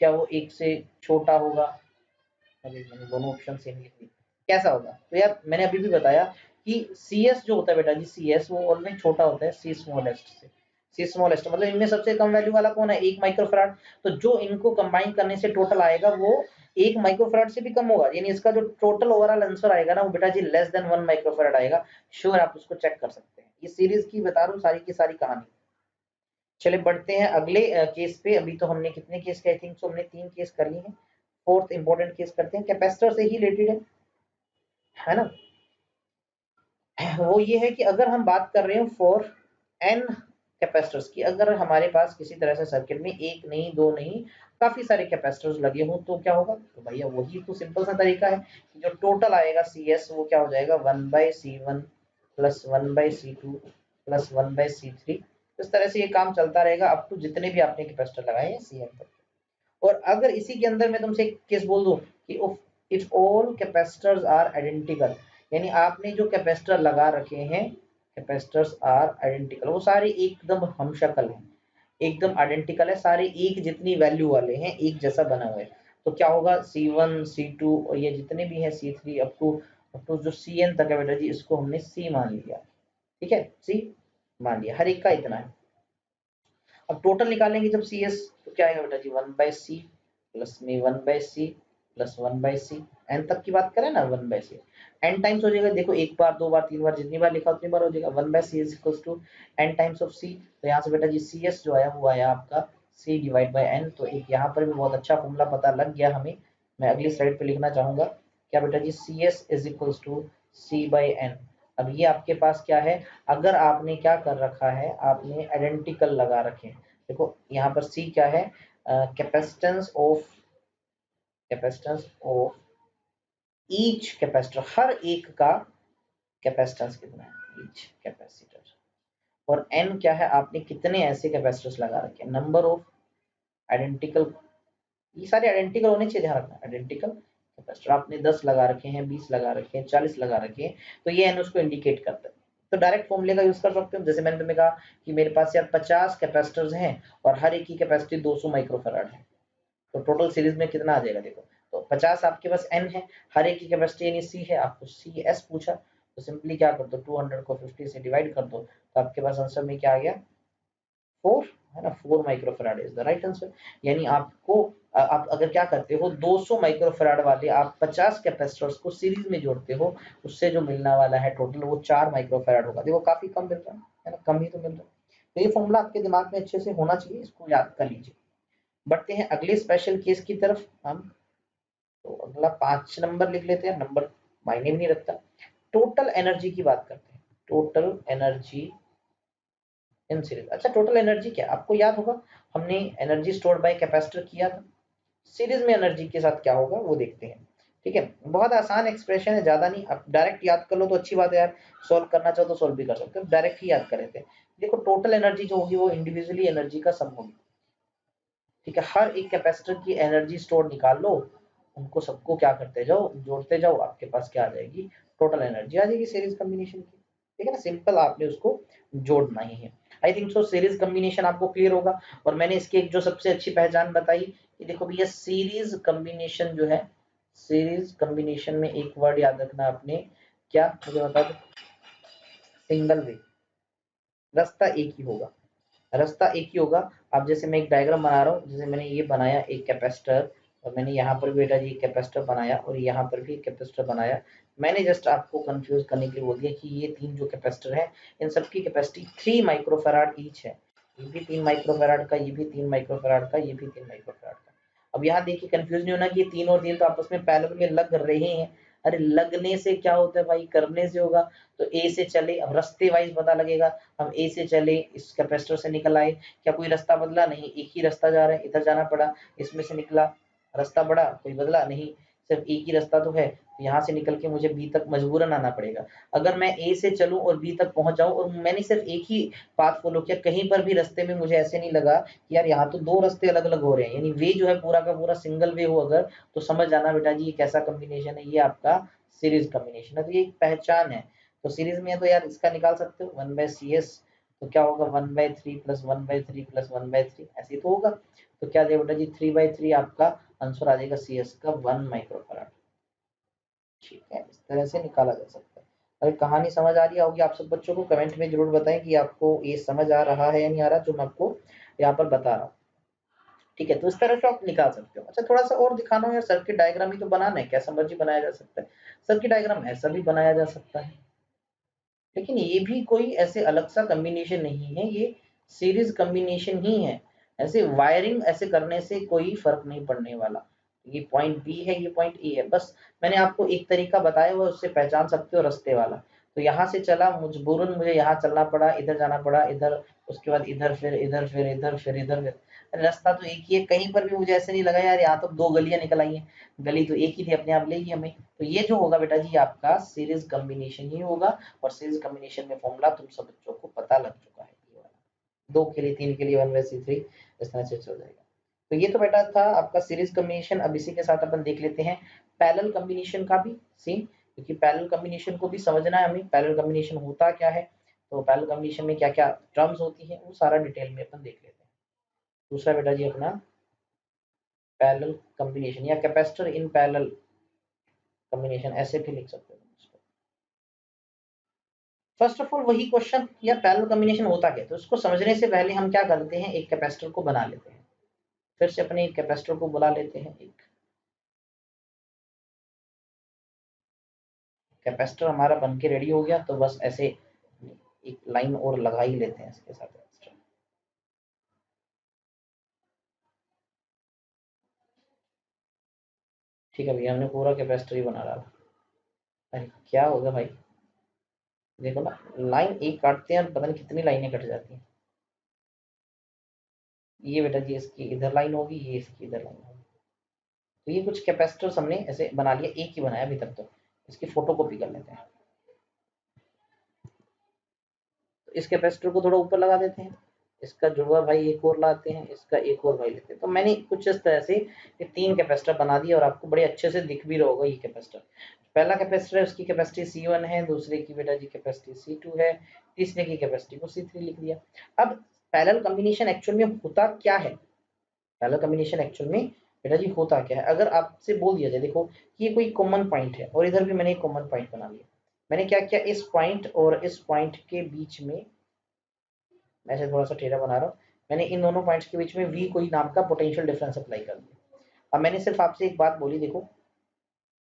क्या वो 1 से छोटा होगा। अरे मैंने दोनों ऑप्शन सेम लिख दी, कैसा होगा, तो यार मैंने अभी भी बताया कि CS जो होता है बेटा जी CS वो ऑलवेज छोटा होता है C स्मॉलेस्ट से। C स्मॉलेस्ट मतलब इनमें सबसे कम वैल्यू वाला कौन है, 1 माइक्रोफैराड, तो जो इनको कंबाइन करने से टोटल आएगा वो 1 माइक्रोफैराड से भी कम होगा, यानी इसका जो टोटल ओवरऑल आंसर आएगा ना वो बेटा जी लेस देन 1 माइक्रोफैराड आएगा। श्योर आप उसको चेक कर सकते हैं, ये सीरीज की बता रहा हूँ सारी की सारी कहानी। चलिए बढ़ते हैं अगले केस पे। अभी तो हमने कितने केस के, आई थिंक सो हमने 3 केस कर लिए हैं। फोर्थ इंपॉर्टेंट केस करते हैं, कैपेसिटर से ही रिलेटेड है ना। वो ये है कि अगर हम बात कर रहे हो फॉर एन कैपेसिटर्स की, अगर हमारे पास किसी तरह से सर्किट में एक नहीं, दो नहीं, काफी सारे कैपेसिटर्स लगे हों तो क्या होगा, तो भैया वही तो सिंपल सा तरीका है कि जो टोटल आएगा सी एस वो क्या हो जाएगा, 1/C1 plus 1/C2 plus 1/C3। इस तरह से ये काम चलता रहेगा अप टू जितने भी आपने कैपेसिटर लगाए हैं सी एन तक। और अगर इसी के अंदर मैं तुमसे एक केस बोल दूं कि if all capacitors are identical, यानी आपने जो कैपेसिटर लगा रखे हैं, कैपेसिटर्स आर आइडेंटिकल, वो सारे एकदम हमशक्ल हैं, एकदम आइडेंटिकल है, सारे एक जितनी वैल्यू वाले हैं, एक जैसा बना हुआ है, तो क्या होगा, C1 C2 और ये जितने भी हैं C3 अप टू जो Cn तक है बेटा जी, इसको हमने C मान लिया। ठीक है, C मान लिया, हर एक का इतना है। अब टोटल निकालेंगे जब सी एस, तो क्या आएगा बेटा जी, 1/C प्लस में 1/C प्लस 1/C, एन तक की बात करें ना, 1/C एन टाइम्स हो जाएगा। देखो एक बार, दो बार, तीन बार, जितनी बार लिखा उतनी बार हो जाएगा। 1/C is equal to N times of C, तो यहाँ से बेटा जी सी एस जो आया वो आया आपका C डिवाइड बाई एन। तो एक यहाँ पर भी बहुत अच्छा फॉर्मूला पता लग गया हमें। मैं अगली स्लाइड पे लिखना चाहूंगा, क्या बेटा जी, C S is equal to C by N. अब ये आपके पास क्या है, अगर आपने क्या कर रखा है, आपने आइडेंटिकल लगा रखे हैं। देखो यहाँ पर C क्या है, कैपेसिटेंस ऑफ ईच कैपेसिटर, हर एक का कैपेसिटेंस कितना है, ईच कैपेसिटर। और N क्या है, आपने कितने ऐसे कैपेसिटर्स लगा रखे हैं, नंबर ऑफ आइडेंटिकल, ये सारे आइडेंटिकल होने चाहिए, ध्यान रखना आइडेंटिकल कैपेसिटर आपने 10 लगा रखे हैं, 20 लगा रखे हैं, 40 लगा रखे हैं, तो ये N उसको इंडिकेट करता है। तो डायरेक्ट फॉर्मूले का यूज कर सकते हो, जैसे मैंने तुम्हें कहा कि मेरे पास यार 50 कैपेसिटर्स हैं और हर एक की कैपेसिटी 200 माइक्रोफैराड है, तो टोटल सीरीज में कितना आ जाएगा, देखो तो 50 आपके पास N है, हर एक की कैपेसिटी यानी C है, आपको CS पूछा, तो सिंपली क्या कर दो, 200 को 50 से डिवाइड कर दो, तो आपके पास आंसर में क्या आ गया, 4 है ना, 4 microfarad is the right answer. यानी आपको आप अगर क्या करते हो, 200 माइक्रोफैराड वाले आप 50 कैपेसिटर्स को सीरीज में जोड़ते हो, उससे जो मिलने वाला है टोटल वो 4 माइक्रोफैराड होगा। देखो काफी कम मिल रहा है ना, कम ही तो मिल रहा है। तो ये फॉर्मूला आपके दिमाग में अच्छे से होना चाहिए, इसको याद कर लीजिए। बढ़ते हैं अगले स्पेशल केस की तरफ हम, तो अगला 5 नंबर लिख लेते हैं, नंबर मायने भी नहीं रखता। टोटल एनर्जी की बात करते हैं, टोटल एनर्जी इन सीरीज। अच्छा टोटल एनर्जी क्या, आपको याद होगा हमने एनर्जी स्टोर्ड बाय कैपेसिटर किया था, सीरीज में एनर्जी के साथ क्या होगा वो देखते हैं। ठीक है, बहुत आसान एक्सप्रेशन है, ज्यादा नहीं, आप डायरेक्ट याद कर लो तो अच्छी बात है यार, सॉल्व करना चाहो तो सॉल्व भी कर सकते हो, डायरेक्ट ही याद कर लेते हैं। देखो टोटल एनर्जी जो होगी वो इंडिविजुअली एनर्जी का सम होगी। ठीक है, हर एक कैपेसिटर की एनर्जी स्टोर निकाल लो, उनको सबको क्या करते जाओ, जोड़ते जाओ, आपके पास क्या आ जाएगी, टोटल एनर्जी आ जाएगी सीरीज कॉम्बिनेशन की। ठीक है ना, सिंपल, आपने उसको जोड़ना ही है। I think so series combination आपको क्लियर होगा। और मैंने इसकी एक जो सबसे अच्छी पहचान बताई कि देखो भैया सीरीज कॉम्बिनेशन जो है, सीरीज कॉम्बिनेशन में एक वर्ड याद रखना आपने, क्या मुझे बता दो, सिंगल वे, रास्ता एक ही होगा, रास्ता एक ही होगा। अब जैसे मैं एक डायग्राम बना रहा हूँ, जैसे मैंने ये बनाया एक कैपेसिटर, और मैंने यहाँ पर भी बेटा जी एक कैपेसिटर बनाया और यहाँ पर भी एक कैपेसिटर बनाया। मैंने जस्ट आपको कंफ्यूज करने के लिए बोल दिया कि ये तीन जो कैपेसिटर है इन सबकी कैपेसिटी 3 माइक्रोफैराड ईच है, ये भी 3 माइक्रोफैराड का, ये भी 3 माइक्रोफैराड का, ये भी 3 माइक्रोफैराड का। अब यहाँ देखिए कंफ्यूज नहीं होना कि ये तीन और तीन तो आपस में पैरेलल में लग रहे हैं, अरे लगने से क्या होता है भाई, करने से होगा। तो ए से चले, अब रास्ते वाइज पता लगेगा, हम ए से चले, इस कैपेसिटर से निकल आए, क्या कोई रास्ता बदला, नहीं, एक ही रास्ता जा रहा है, इधर जाना पड़ा, इसमें से निकला, रास्ता बढ़ा, कोई बदला नहीं, सिर्फ एक ही रास्ता तो है, यहाँ से निकल के मुझे बी तक मजबूरन आना पड़ेगा। अगर मैं ए से चलूं और बी तक पहुंच जाऊं और मैंने सिर्फ एक ही पाथ फॉलो किया, कहीं पर भी रास्ते में मुझे ऐसे नहीं लगा कि यार यहाँ तो दो रास्ते अलग अलग हो रहे हैं, यानी वे जो है पूरा का पूरा सिंगल वे हो अगर, तो समझ जाना बेटा जी ये कैसा कॉम्बिनेशन है, ये आपका सीरीज कॉम्बिनेशन है। तो ये एक पहचान है। तो सीरीज में है तो यार इसका निकाल सकते हो 1/CS, तो क्या होगा 1/3 प्लस 1/3 प्लस 1/3, ऐसे तो होगा। तो क्या देगा बेटा जी 3/3, आपका आंसर आ जाएगा CS का 1 माइक्रोफैराड। ठीक है, इस तरह से निकाला जा सकता है। अगर कहानी समझ आ रही होगी आप सब बच्चों को, कमेंट में जरूर बताएं कि आपको ये समझ आ रहा है या नहीं आ रहा जो मैं आपको यहाँ पर बता रहा हूँ। ठीक है, तो इस तरह से आप निकाल सकते हो। अच्छा थोड़ा सा और दिखाना हो यार, सर्किट डायग्राम ही तो बनाना है, कैसा मर्जी बनाया जा सकता है, सर्किट डायग्राम ऐसा भी बनाया जा सकता है, लेकिन ये भी कोई ऐसे अलग सा कॉम्बिनेशन नहीं है, ये सीरीज कॉम्बिनेशन ही है। ऐसे वायरिंग ऐसे करने से कोई फर्क नहीं पड़ने वाला। ये पॉइंट बी है, ये पॉइंट ए है, बस मैंने आपको एक तरीका बताया हुआ, उससे पहचान सकते हो रास्ते वाला। तो यहाँ से चला, मजबूरन मुझे यहाँ चलना पड़ा, इधर जाना पड़ा, इधर, उसके बाद इधर, फिर इधर, फिर इधर, फिर इधर, फिर रास्ता तो एक ही है। कहीं पर भी मुझे ऐसे नहीं लगा यार यहाँ तो दो गलियां निकल आई हैं, गली तो एक ही थी, अपने आप लेगी हमें। तो ये जो होगा बेटा जी आपका सीरीज कॉम्बिनेशन ही होगा। और सीरीज कॉम्बिनेशन में फॉर्मूला तुम सब बच्चों को पता लग चुका है, ये वाला 2 के लिए, 3 के लिए 1/3 इस तरह से चल जाएगा। तो ये तो बेटा था आपका सीरीज कॉम्बिनेशन। अब इसी के साथ अपन देख लेते हैं पैरेलल कॉम्बिनेशन का भी सेम, क्योंकि पैरेलल कॉम्बिनेशन को भी समझना है हमें, पैरेलल कॉम्बिनेशन होता क्या है, तो पैरेलल कॉम्बिनेशन में क्या-क्या टर्म्स होती हैं वो सारा डिटेल में अपन देख लेते हैं। दूसरा बेटा जी अपना पैरेलल कॉम्बिनेशन या कैपेसिटर इन पैरेलल कॉम्बिनेशन ऐसे भी लिख सकते हैं इसको। फर्स्ट ऑफ ऑल वही क्वेश्चन, या पैरेलल कॉम्बिनेशन होता क्या है, तो इसको समझने से पहले हम क्या करते हैं, एक कैपेसिटर को बना लेते हैं। फिर से अपने एक कैपेसिटर को बुला लेते हैं। एक कैपेसिटर हमारा बन के रेडी हो गया, तो बस ऐसे एक लाइन और लगा ही लेते हैं इसके साथ एक्स्ट्रा। ठीक है भैया, हमने पूरा कैपेसिटर ही बना डाला। अरे क्या होगा भाई, देखो ना, लाइन एक काटते हैं और पता नहीं कितनी लाइनें कट जाती हैं। ये बेटा जी इसकी इधर लाइन होगी, ये इसकी इधर लाइन होगी। तो ये कुछ कैपेसिटर्स हमने ऐसे बना लिया, एक ही बनाया अभी तक तो। इसकी फोटो कॉपी कर लेते हैं। तो इस कैपेसिटर को थोड़ा ऊपर लगा देते हैं, इसका जुड़वा भाई एक और लाते हैं, इसका एक और भाई लेते हैं। तो मैंने कुछ इस तरह से ये 3 कैपेसिटर बना दिए और आपको बड़े अच्छे से दिख भी रहा होगा ये कैपेसिटर। पहला कैपेसिटर है, उसकी कैपेसिटी C1 है, दूसरे की बेटा जी कैपेसिटी C2 है, तीसरे की कैपेसिटी को C3 लिख दिया। अब पैरेलल कॉम्बिनेशन एक्चुअल में होता क्या है, पैरेलल कॉम्बिनेशन एक्चुअल में बेटा जी होता क्या है, अगर आपसे बोल दिया जाए देखो कि ये कोई कॉमन पॉइंट है और इधर भी मैंने एक कॉमन पॉइंट बना लिया। मैंने क्या किया, इस पॉइंट और इस पॉइंट के बीच में, मैं इसे थोड़ा सा टेढ़ा बना रहा हूँ, मैंने इन दोनों पॉइंट्स के बीच में V कोई नाम का पोटेंशियल डिफरेंस अप्लाई कर दिया। अब मैंने सिर्फ आपसे एक बात बोली, देखो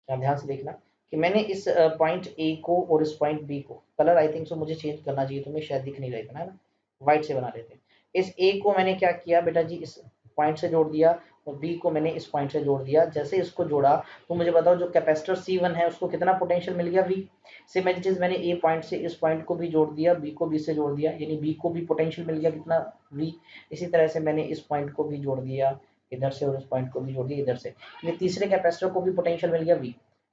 ध्यान से देखना, कि मैंने इस पॉइंट ए को और इस पॉइंट बी को, कलर आई थिंक सो मुझे चेंज करना चाहिए, तुम्हें शायद दिख नहीं रहेगा ना, व्हाइट से बना लेते हैं। इस ए को मैंने क्या किया बेटा जी, इस पॉइंट से जोड़ दिया, और बी को मैंने इस पॉइंट से जोड़ दिया। जैसे इसको जोड़ा तो मुझे बताओ जो कैपेसिटर C1 है उसको कितना पोटेंशियल मिल गया, V। Same as it is मैंने ए पॉइंट से इस पॉइंट को भी जोड़ दिया, बी को बी से जोड़ दिया, यानी बी को भी पोटेंशियल मिल गया कितना, V। इसी तरह से मैंने इस पॉइंट को भी जोड़ दिया इधर से, और इस पॉइंट को भी जोड़ दिया इधर से, ये तीसरे कैपेसिटर को भी पोटेंशियल मिल गया, V।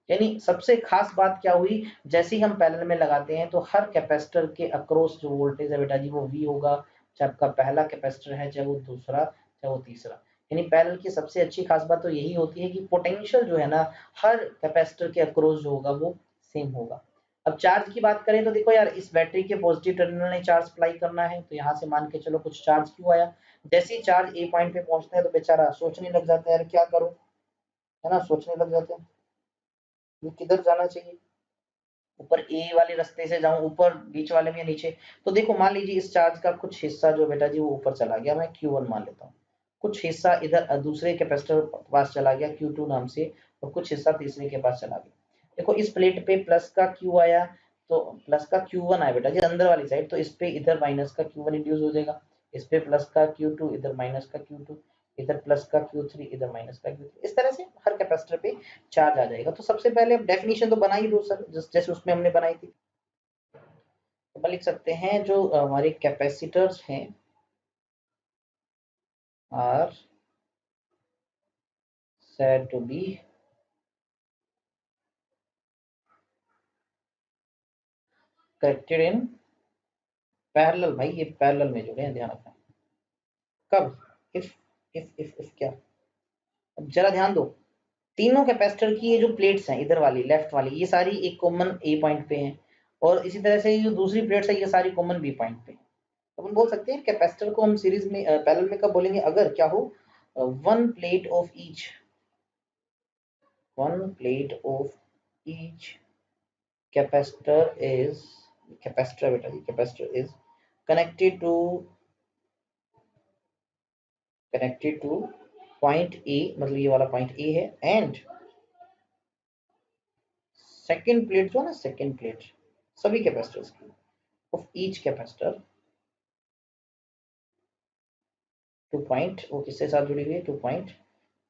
यानी सबसे खास बात क्या हुई, जैसे ही हम पैरेलल में लगाते हैं तो हर कैपेसिटर के अक्रॉस जो वोल्टेज है बेटा जी वो V होगा, चाहे आपका पहला कैपेसिटर है, चाहे वो दूसरा, चाहे वो तीसरा। यानी पैरेलल की सबसे अच्छी खास बात तो यही होती है कि पोटेंशियल जो है ना हर कैपेसिटर के अक्रॉस जो होगा वो सेम होगा। अब चार्ज की बात करें तो देखो यार, इस बैटरी के पॉजिटिव टर्मिनल ने चार्ज अप्लाई करना है, तो यहाँ से मान के चलो कुछ चार्ज क्यों आया। जैसे ही चार्ज ए पॉइंट पे पहुंचता है तो बेचारा सोचने लग जाता है यार क्या करूं, है ना, सोचने लग जाते हैं ये किधर जाना चाहिए, ऊपर ए वाले रास्ते से जाऊं, ऊपर बीच वाले में या नीचे। तो देखो मान लीजिए इस चार्ज का कुछ हिस्सा जो बेटा जी वो ऊपर चला गया, मैं Q1 मान लेता हूँ, कुछ हिस्सा इधर दूसरे कैपेसिटर पास चला गया Q2 नाम से, और कुछ हिस्सा तीसरे के पास चला गया। देखो इस प्लेट पे प्लस का Q आया, तो प्लस का Q1 आया बेटा जी अंदर वाली साइड, तो इस पे इधर माइनस का Q1 इंड्यूस हो जाएगा, इस पे प्लस का Q2, इधर माइनस का Q2, इधर प्लस का Q3, इधर माइनस का Q3। इस तरह से हर कैपेसिटर पे चार्ज आ जाएगा। तो सबसे पहले डेफिनेशन तो बना ही दो सर, जैसे उसमें हमने बनाई थी। तो अपन लिख सकते हैं जो हमारे कैपेसिटर्स हैं are said to be connected in parallel. भाई ये पैरेलल में जुड़े हैं, ध्यान रखना। कब, इफ क्या, अब जरा ध्यान दो, तीनों कैपेसिटर की ये जो प्लेट्स हैं इधर वाली लेफ्ट वाली, ये सारी एक कॉमन ए पॉइंट पे हैं, और इसी तरह से ये जो दूसरी प्लेट्स है ये सारी कॉमन बी पॉइंट पे। तो अपन बोल सकते हैं कैपेसिटर को हम सीरीज में पैरेलल में कब बोलेंगे, अगर क्या हो, one plate of each, one plate of each capacitor is capacitor बेटा जी capacitor is connected to connected to point A, मतलब ये वाला point A है, and second plate जो है ना, second plate सभी capacitors की of each capacitor 2 पॉइंट वो किसके साथ जुड़ी हुई है, 2 पॉइंट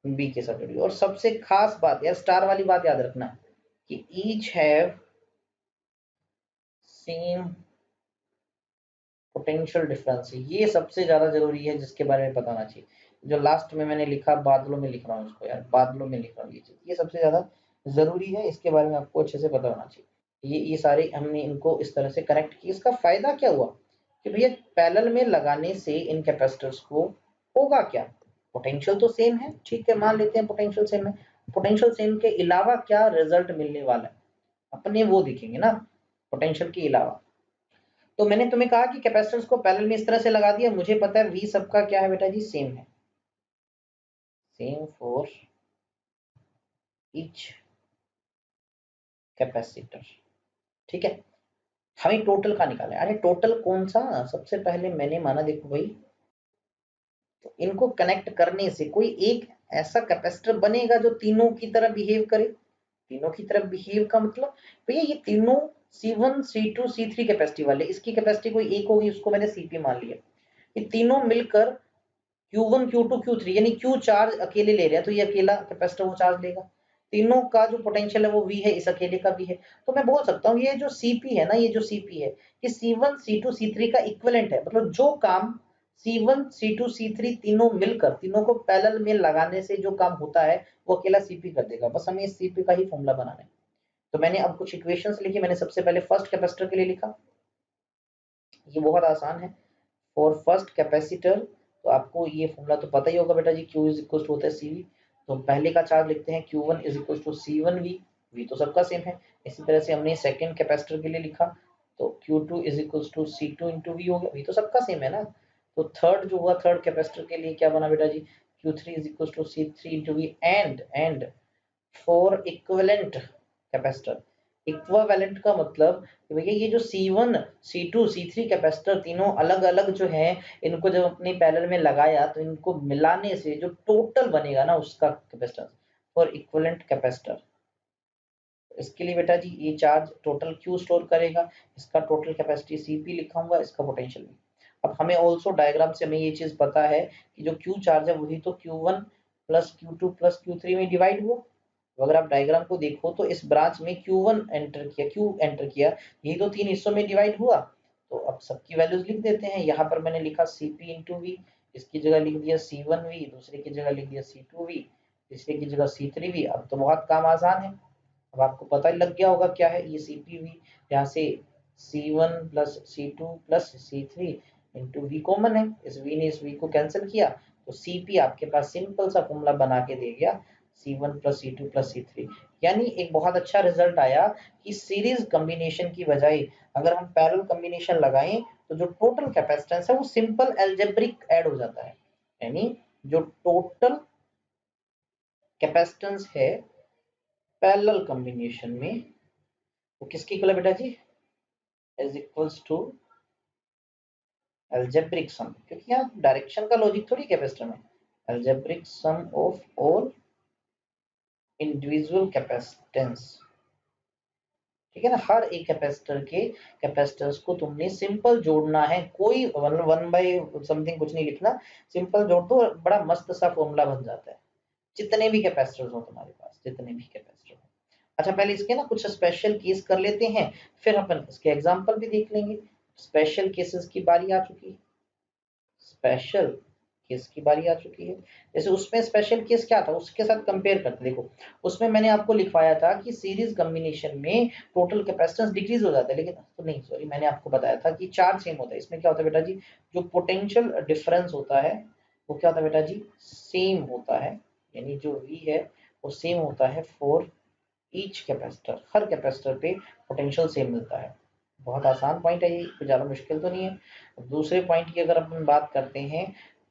बी के साथ जुड़ी हुई है। और सबसे खास बात यार, स्टार वाली बात याद रखना कि each have same potential difference, ये सबसे ज्यादा जरूरी है जिसके बारे में बताना चाहिए। जो लास्ट में मैंने लिखा, बादलों में लिख रहा हूँ इसको यार, बादलों में लिख रहा हूँ ये चीज, ये सबसे ज्यादा जरूरी है, इसके बारे में आपको अच्छे से पता होना चाहिए। ये सारे हमने इनको इस तरह से कनेक्ट किए। इसका फायदा क्या हुआ कि भैया पैरेलल में लगाने से इन कैपेसिटर्स को होगा क्या, पोटेंशियल तो सेम है, ठीक है, मान लेते हैं पोटेंशियल सेम है, पोटेंशियल सेम के अलावा क्या रिजल्ट मिलने वाला है अपने वो देखेंगे ना, पोटेंशियल के अलावा। तो मैंने तुम्हें कहा कि कैपेसिटर्स को पैरेलल में इस तरह से लगा दिया, मुझे पता है वी सबका क्या है बेटा जी, सेम है, सेम फॉर ईच कैपेसिटर, ठीक है। हमें टोटल का निकालना है। अरे टोटल कौन सा, सबसे पहले मैंने माना, देखो भाई, तो इनको कनेक्ट करने से कोई एक ऐसा कैपेसिटर बनेगा जो तीनों की तरह बिहेव करे। तीनों की तरफ बिहेव का मतलब भैया ये तीनों C1 C2 C3 कैपेसिटी वाले, इसकी कैपेसिटी कोई एक होगी, उसको मैंने Cp मान लिया। ये तीनों मिलकर Q1 Q2 Q3 यानी Q चार्ज अकेले ले रहे हैं, तो ये अकेला कैपेसिटर वो चार्ज लेगा। तीनों का जो पोटेंशियल है वो V है, इस अकेले का भी है। तो मैं बोल सकता हूँ ये जो Cp है ना, ये जो Cp है, ये C1 C2 C3 का इक्विवेलेंट है। मतलब जो काम C1 C2 C3 तीनों मिलकर, तीनों को पैरेलल में लगाने से जो काम होता है वो अकेला Cp कर देगा। बस हमें इस Cp का ही फॉर्मूला बनाना है। तो मैंने अब कुछ इक्वेशंस लिखी। मैंने सबसे पहले फर्स्ट कैपेसिटर के लिए लिखा, ये बहुत आसान है। फॉर फर्स्ट कैपेसिटर, तो आपको ये फॉर्मूला तो पता ही होगा बेटा जी, Q इज इक्वल टू होता है CV। तो पहले का चार्ज लिखते हैं Q1 is equal to C1V, V तो सबका सेम है। इसी तरह से हमने सेकंड कैपेसिटर के लिए लिखा, तो Q2 is equal to C2 into V हो गया, V तो सबका सेम है ना। तो थर्ड जो हुआ, थर्ड कैपेसिटर के लिए क्या बना बेटा जी, Q3 is equal to C3 into V। And for equivalent capacitor, equivalent का मतलब कि भैया ये जो C1 C2 C3 कैपेसिटर तीनों अलग अलग जो है, इनको जब अपने पैरेलल में लगाया तो इनको मिलाने से जो टोटल बनेगा ना उसका कैपेसिटेंस, फॉर इक्विवेलेंट कैपेसिटर। इसके लिए बेटा जी ये चार्ज टोटल Q स्टोर करेगा, इसका टोटल कैपेसिटी Cp लिखाऊंगा, इसका पोटेंशियल भी। अब हमें ऑल्सो डायग्राम से हमें ये चीज पता है कि जो Q चार्ज है वही तो Q1 plus Q2 plus Q3 में डिवाइड हुआ। अगर आप डायग्राम को देखो तो इस ब्रांच में Q1 एंटर किया, Q एंटर किया, यही तो तीन हिस्सों में डिवाइड हुआ। तो अब सबकी वैल्यूज लिख देते हैं। यहाँ पर मैंने लिखा Cp इंटू वी, इसकी जगह लिख दिया C1V, दूसरे की जगह लिख दिया C2V, तीसरे की जगह C3V। अब तो बहुत काम आसान है, अब आपको पता ही लग गया होगा क्या है ये Cpv। यहाँ से C1 plus C2 plus C3 into V common है, इस V ने इस V को कैंसिल किया, तो Cp आपके पास सिंपल सा फॉर्मूला बना के दे गया, C1 plus C2 plus C3। यानी एक बहुत अच्छा रिजल्ट आया कि सीरीज कॉम्बिनेशन की बजाय अगर हम पैरेलल कॉम्बिनेशन लगाएं तो जो टोटल कैपेसिटेंस है वो सिंपल अलजेब्रिक ऐड हो जाता है। यानी जो टोटल कैपेसिटेंस है पैरेलल कॉम्बिनेशन में वो किसकी इक्वल है बेटा जी, is equals to algebraic sum, क्योंकि यहाँ डायरेक्शन का लॉजिक थोड़ी कैपेसिटर में, algebraic sum of all individual capacitance, ठीक है ना। हर एक कैपेसिटर के कैपेसिटेंस को तुमने सिंपल जोड़ना है, कोई वन बाय समथिंग कुछ नहीं लिखना, सिंपल जोड़ दो, बड़ा मस्त सा फॉर्मूला बन जाता है। जितने भी कैपेसिटर्स हो तुम्हारे पास, जितने भी कैपेसिटर हो। अच्छा पहले इसके ना कुछ स्पेशल केस कर लेते हैं, फिर अपन इसके एग्जांपल भी देख लेंगे। स्पेशल केसेस की बारी आ चुकी है, स्पेशल केस की बारी आ चुकी है। जैसे उसमें स्पेशल केस क्या था उसके साथ कंपेयर करते, देखो उसमें मैंने आपको लिखवाया था कि सीरीज कॉम्बिनेशन में टोटल कैपेसिटेंस डिक्रीज हो जाता है, लेकिन तो नहीं सॉरी, मैंने आपको बताया था कि चार्ज सेम होता है। इसमें क्या होता है बेटा जी, जो पोटेंशियल डिफरेंस होता है वो क्या होता है बेटा जी, सेम होता है। यानी जो V है वो सेम होता है फॉर ईच कैपेसिटर, हर कैपेसिटर पे पोटेंशियल सेम मिलता है। बहुत आसान पॉइंट है ये, कुछ ज्यादा मुश्किल तो नहीं है। दूसरे पॉइंट की अगर अपन बात करते हैं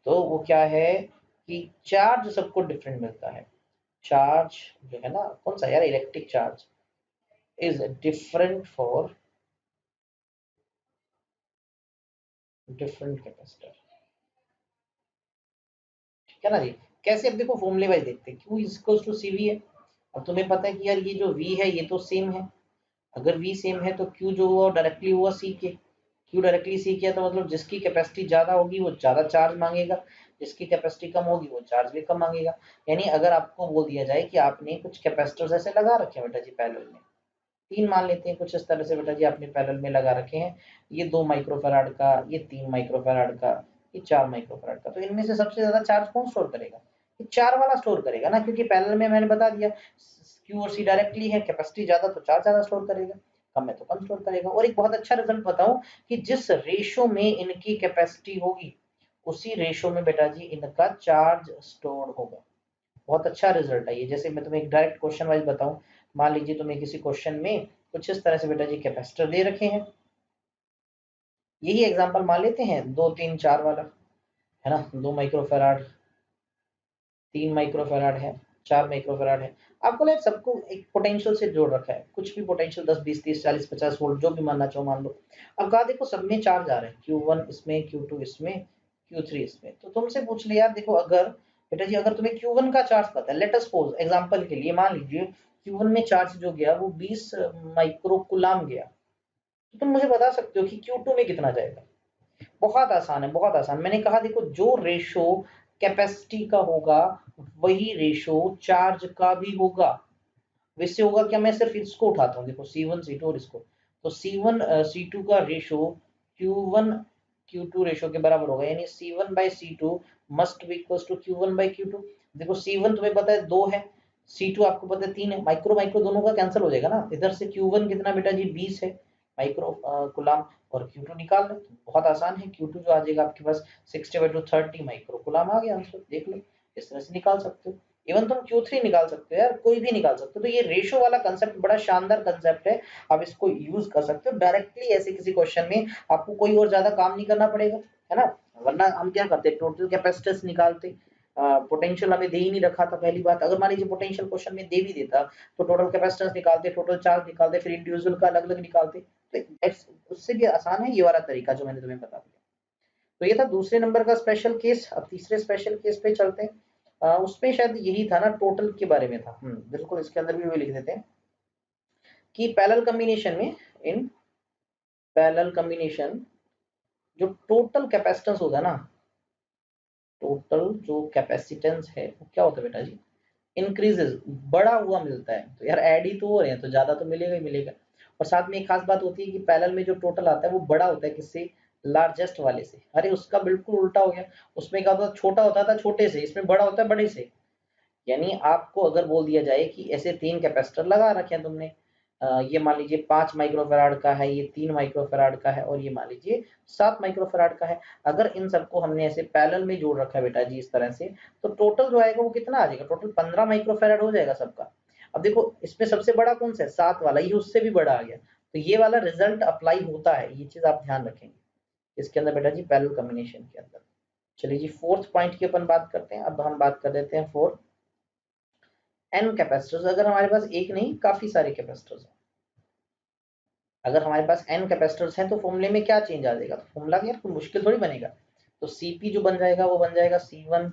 तो वो क्या है कि चार्ज सबको डिफरेंट मिलता है। चार्ज जो है ना, कौन सा यार, electric charge is different for different capacitor, ठीक है ना जी। कैसे, अब देखो फॉर्मूले वाइज देखते हैं। Q is equal to CV है, अब तुम्हें पता है कि यार ये जो V है ये तो सेम है, अगर V सेम है तो Q जो हुआ डायरेक्टली हुआ C के, Q डायरेक्टली C किया तो मतलब जिसकी कैपेसिटी ज्यादा होगी वो ज्यादा चार्ज मांगेगा, जिसकी कैपेसिटी कम होगी वो चार्ज भी कम मांगेगा। यानी अगर आपको बोल दिया जाए कि आपने कुछ कैपेसिटर्स ऐसे लगा रखे हैं बेटा जी पैरेलल में, 3 मान लेते हैं कुछ इस तरह से बेटा जी आपने पैरेलल में लगा रखे हैं, ये 2 माइक्रोफैराड का, ये 3 माइक्रोफैराड का, ये 4 माइक्रोफैराड का, तो इनमें से सबसे ज्यादा चार्ज कौन स्टोर करेगा? ये 4 वाला स्टोर करेगा ना, क्योंकि पैरेलल में मैंने बता दिया Q और C डायरेक्टली है, कैपेसिटी ज्यादा तो चार्ज ज्यादा स्टोर करेगा, कम है तो कम स्टोर करेगा। और एक बहुत अच्छा रिजल्ट बताऊं कि जिस रेशो में इनकी कैपेसिटी होगी उसी रेशो में बेटा जी इनका चार्ज स्टोर होगा। बहुत अच्छा रिजल्ट है ये। जैसे मैं तुम्हें एक डायरेक्ट क्वेश्चन वाइज बताऊं, मान लीजिए तुम्हें किसी क्वेश्चन में कुछ इस तरह से बेटा जी कैपेसिटर दे रखे हैं, यही एग्जांपल मान लेते हैं 2 3 4 वाला, है ना, 2 माइक्रोफैराड, 3 माइक्रोफैराड है, 4 माइक्रोफैराड है। आपको लगे सबको एक पोटेंशियल से जोड़ रखा है, कुछ भी पोटेंशियल 10 20 30 40 50 वोल्ट जो भी मानना चाहो मान लो। अब कहा देखो सब में चार्ज आ रहे हैं, Q1 इसमें, Q2 इसमें, Q3 इसमें, तो तुमसे पूछ ले यार देखो, अगर बेटा जी अगर तुम्हें Q1 का चार्ज पता है, लेट अस सपोज एग्जांपल के लिए मान लीजिए Q1 में चार्ज जो गया वो 20 माइक्रो कूलाम गया, तो तुम मुझे बता सकते हो कि Q2 में कितना जाएगा? बहुत आसान है, बहुत आसान। मैंने कहा देखो जो रेशो कैपेसिटी का होगा वही रेशो चार्ज का भी होगा। वैसे होगा क्या, मैं सिर्फ इसको उठाता हूँ, देखो C1 C2 और इसको, तो C1 C2 का रेशो Q1 Q2 रेशो के बराबर होगा, यानी C1 by C2 must be equal to Q1 by Q2। देखो C1 तुम्हें पता है 2 है, C2 आपको पता है 3 है, माइक्रो माइक्रो दोनों का कैंसिल हो जाएगा ना, इधर से Q1 कितना बेटा जी 20 है माइक्रो कुलाम, और Q2 निकाल लो, बहुत आसान है, Q2 जो आ जाएगा आपके पास 60/30 माइक्रो कुलाम आ गया आंसर, देख लो इस तरह से निकाल सकते हो। इवन तुम Q3 निकाल सकते हो यार, कोई भी निकाल सकते हो। तो ये रेशो वाला कंसेप्ट बड़ा शानदार कंसेप्ट है, आप इसको यूज कर सकते हो डायरेक्टली ऐसे किसी क्वेश्चन में, आपको कोई और ज्यादा काम नहीं करना पड़ेगा, है ना। वरना हम क्या करते, टोटल कैपेसिटेंस निकालते, पोटेंशियल हमें दे ही नहीं रखा था पहली बात। अगर मान लीजिए पोटेंशियल क्वेश्चन में दे भी देता तो टोटल कैपेसिटेंस निकालते, टोटल चार्ज निकालते, फिर इंडिविजुअल का अलग अलग निकालते, तो उससे भी आसान है ये वाला तरीका जो मैंने तुम्हें बता दिया। तो ये था दूसरे नंबर का स्पेशल केस। अब तीसरे स्पेशल केस पे चलते हैं। उसमें शायद यही था ना, टोटल के बारे में था। बिल्कुल, इसके अंदर भी वो लिख देते हैं कि पैरेलल कॉम्बिनेशन में, इन पैरेलल कॉम्बिनेशन जो टोटल कैपेसिटेंस होगा ना, टोटल जो कैपेसिटेंस है वो क्या होता है बेटा जी, इंक्रीजेस, बड़ा हुआ मिलता है। तो यार ऐड ही तो हो रहे हैं तो ज्यादा तो मिलेगा ही मिलेगा। और साथ में एक खास बात होती है कि पैरेलल में जो टोटल आता है वो बड़ा होता है किससे, लार्जेस्ट वाले से। अरे उसका बिल्कुल उल्टा हो गया, उसमें क्या होता था, छोटा होता था छोटे से, इसमें बड़ा होता है बड़े से। यानी आपको अगर बोल दिया जाए कि ऐसे 3 कैपेसिटर लगा रखे हैं तुमने, ये मान लीजिए 5 माइक्रोफैराड का है, ये 3 माइक्रोफैराड का है, और ये मान लीजिए 7 माइक्रोफैराड का है। अगर इन सबको हमने ऐसे पैरेलल में जोड़ रखा है बेटा जी इस तरह से, तो टोटल जो आएगा वो कितना आ जाएगा, टोटल 15 माइक्रोफैराड हो जाएगा सबका। अब देखो इसमें सबसे बड़ा कौन सा है, 7 वाला, ये उससे भी बड़ा आ गया, तो ये वाला रिजल्ट अप्लाई होता है, ये चीज आप ध्यान रखेंगे इसके अंदर बेटा जी पैरेलल कॉम्बिनेशन के अंदर। चलिए जी, फोर्थ पॉइंट की अपन बात करते हैं। अब हम बात कर देते हैं फोर्थ, एन कैपेसिटर्स। अगर हमारे पास एक नहीं काफी सारे कैपेसिटर्स हैं, अगर हमारे पास एन कैपेसिटर्स हैं तो फॉर्मूले में क्या चेंज आ जाएगा, तो फॉर्मूला यार कोई मुश्किल थोड़ी बनेगा। तो Cp जो बन जाएगा वो बन जाएगा C1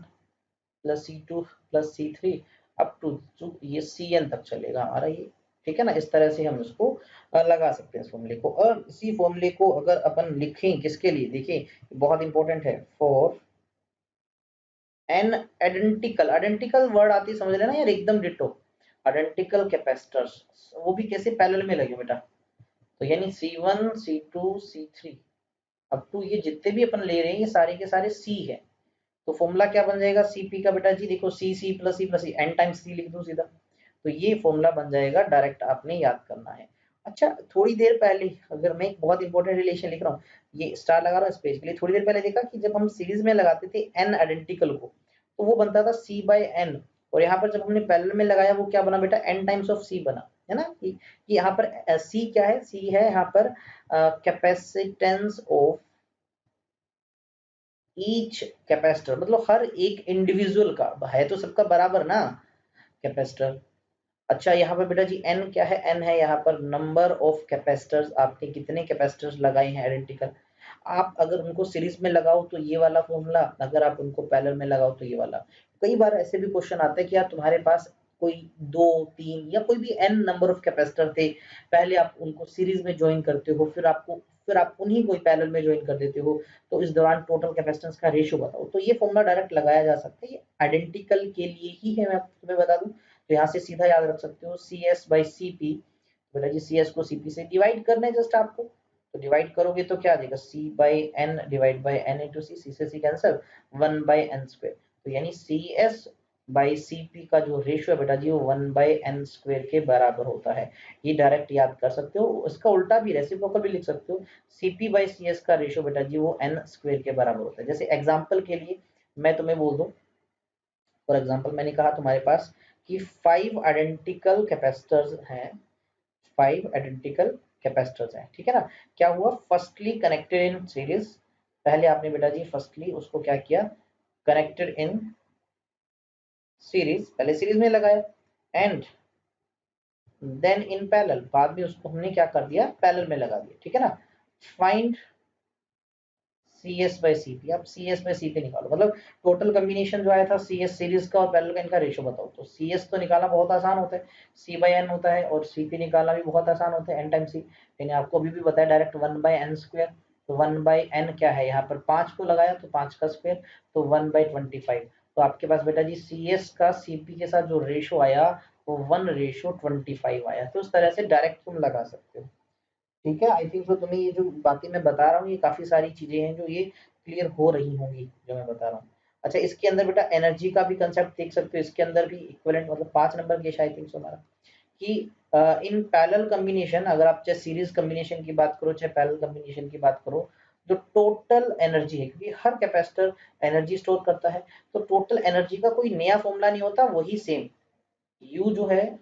plus C2 plus C3 up to ये Cn तक चलेगा हमारा ये, ठीक है ना। इस तरह से हम इसको लगा सकते हैं इस फॉर्मूले को। और इसी फॉर्मूले को अगर अपन लिखें किसके लिए, देखिए बहुत इंपॉर्टेंट है, for n identical, identical word आती है समझ लेना यार, एकदम डिट्टो, आइडेंटिकल कैपेसिटर्स, वो भी कैसे पैरेलल में लगे बेटा, तो यानी C1 C2 C3 up to ये जितने भी अपन ले रहे हैं ये सारे के सारे C है। तो फॉर्मूला क्या बन जाएगा Cp का बेटा जी, देखो C plus C n times C लिख दो सीधा, तो ये फॉर्मूला बन जाएगा, डायरेक्ट आपने याद करना है। अच्छा, थोड़ी देर पहले अगर मैं एक बहुत इंपॉर्टेंट रिलेशन लिख रहा हूँ, ये स्टार लगा रहा हूँ इस पेज के लिए, थोड़ी देर पहले देखा कि जब हम सीरीज में लगाते थे n आइडेंटिकल को तो वो बनता था C बाई n, और यहाँ पर जब हमने पैरेलल में लगाया वो क्या बना बेटा, n टाइम्स ऑफ C बना, है ना। कि यहाँ पर C क्या है, C है यहाँ पर कैपेसिटेंस ऑफ ईच कैपेसिटर, मतलब हर एक इंडिविजुअल का है, तो सबका बराबर ना कैपेसिटर। अच्छा यहाँ पर बेटा जी n क्या है, n है यहाँ पर नंबर ऑफ कैपेसिटर्स, आपने कितने कैपेसिटर्स लगाए हैं आइडेंटिकल। आप अगर उनको सीरीज में लगाओ तो ये वाला फॉर्मूला, अगर आप उनको पैरेलल में लगाओ तो ये वाला। कई बार ऐसे भी क्वेश्चन आते हैं कि यार तुम्हारे पास कोई 2 3 या कोई भी n नंबर ऑफ कैपेसिटर थे, पहले आप उनको सीरीज में ज्वाइन करते हो, फिर आपको फिर आप उन्हीं को पैरेलल में ज्वाइन कर देते हो, तो इस दौरान टोटल कैपेसिटेंस का रेशियो बताओ। तो ये फॉर्मूला डायरेक्ट लगाया जा सकता है, ये आइडेंटिकल के लिए ही है, मैं तुम्हें बता दूं। तो यहाँ से सीधा याद रख सकते हो CS/CP। बेटा जी CS को CP से डिवाइड करना है जस्ट आपको, तो डिवाइड करोगे तो क्या आ जाएगा, C/N divide by N into C से C कैंसिल, 1/n²। तो यानी CS/CP का जो रेशियो है बेटा जी वो 1/n² के बराबर होता है। ये डायरेक्ट याद कर सकते हो। इसका उल्टा भी रेसिप्रोकल भी लिख सकते हो, CP/CS का रेशियो बेटा जी वो n² के बराबर होता है। जैसे एग्जांपल के लिए मैं तुम्हें बोल दूं, फॉर एग्जांपल मैंने कहा तुम्हारे पास कि 5 आइडेंटिकल कैपेसिटर्स हैं, 5 आइडेंटिकल कैपेसिटर्स हैं, ठीक है ना। क्या हुआ, फर्स्टली कनेक्टेड इन सीरीज, पहले आपने बेटा जी फर्स्टली उसको क्या किया, कनेक्टेड इन सीरीज, पहले सीरीज में लगाया, एंड देन इन पैरेलल, बाद में उसको हमने क्या कर दिया, पैरेलल में लगा दिया, ठीक है ना। फाइंड CS/CP, आप CS/CP निकालो, मतलब टोटल कॉम्बिनेशन जो आया था CS सीरीज का और पैरेलल का, इनका रेशियो बताओ। तो CS तो निकालना बहुत आसान होता है, C/N होता है, और CP निकालना भी बहुत आसान होता है, N टाइम C। मैंने आपको अभी भी बताया डायरेक्ट 1/n²। तो 1/n क्या है, यहाँ पर 5 को लगाया तो 5 का स्क्वायर, तो 1/25। तो आपके पास बेटा जी CS का CP के साथ जो रेशियो आया वो 1/25 आया। तो उस तरह से डायरेक्ट तुम लगा सकते हो, ठीक है। आई थिंक सो तुम्हें ये जो बातें मैं बता रहा हूँ ये काफी सारी चीजें हैं जो ये क्लियर हो रही होंगी जो मैं बता रहा हूँ। अच्छा, इसके अंदर बेटा एनर्जी का भी कंसेप्ट देख सकते हो, इसके अंदर भी इक्विवेलेंट, मतलब 5 नंबर के आई थिंक सो हमारा, कि इन पैरेलल कॉम्बिनेशन, अगर आप चाहे सीरीज कॉम्बिनेशन की बात करो चाहे पैरेलल कॉम्बिनेशन की बात करो, जो टोटल एनर्जी है, क्योंकि हर कैपेसिटर एनर्जी स्टोर करता है, तो टोटल एनर्जी का कोई नया फॉर्मूला नहीं होता, वही सेम यू जो है,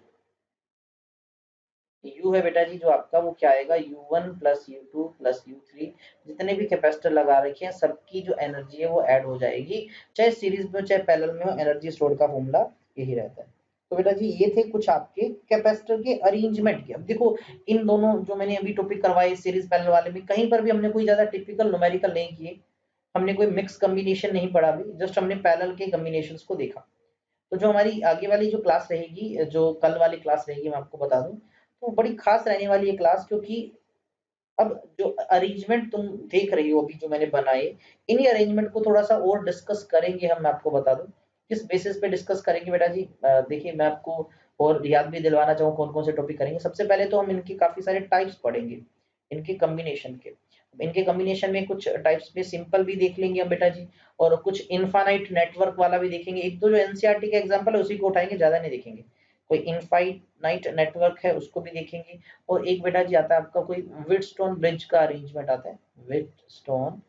यू है बेटा जी जो आपका, वो क्या आएगा, U1 plus U2 plus U3, जितने भी कैपेसिटर लगा रखे हैं सबकी जो एनर्जी है वो ऐड हो जाएगी, चाहे सीरीज में चाहे पैरेलल में हो, एनर्जी स्टोर का फॉर्मूला यही रहता है। तो बेटा जी ये थे कुछ आपके कैपेसिटर के अरेंजमेंट के। अब देखो, इन दोनों जो मैंने अभी टॉपिक करवाए सीरीज पैरेलल वाले में, कहीं पर भी हमने कोई ज्यादा टिपिकल न्यूमेरिकल नहीं किए, हमने कोई मिक्स कॉम्बिनेशन नहीं पढ़ा भी, जस्ट हमने पैरेलल के कॉम्बिनेशंस को देखा। तो जो हमारी आगे वाली जो क्लास रहेगी, जो कल वाली क्लास रहेगी, मैं आपको बता दूं, तो बड़ी खास रहने वाली है क्लास, क्योंकि अब जो अरेंजमेंट तुम देख रही हो अभी जो मैंने बनाए, इन्हीं अरेंजमेंट को थोड़ा सा और डिस्कस करेंगे हम। मैं आपको बता दूं किस बेसिस पे डिस्कस करेंगे बेटा जी। देखिए मैं आपको और याद भी दिलवाना चाहूँ कौन कौन से टॉपिक करेंगे। सबसे पहले तो हम इनके काफी सारे टाइप्स पढ़ेंगे, इनके कॉम्बिनेशन के। इनके कॉम्बिनेशन में कुछ टाइप्स में सिंपल भी देख लेंगे हम बेटा जी, और कुछ इनफाइनाइट नेटवर्क वाला भी देखेंगे। एक दो जो एनसीईआरटी का एग्जांपल है उसी को उठाएंगे, ज्यादा नहीं देखेंगे। कोई इनफाइनाइट नेटवर्क है उसको भी देखेंगे, और एक बेटा जी आता है आपका कोई व्हीटस्टोन ब्रिज का अरेंजमेंट आता है, व्हीटस्टोन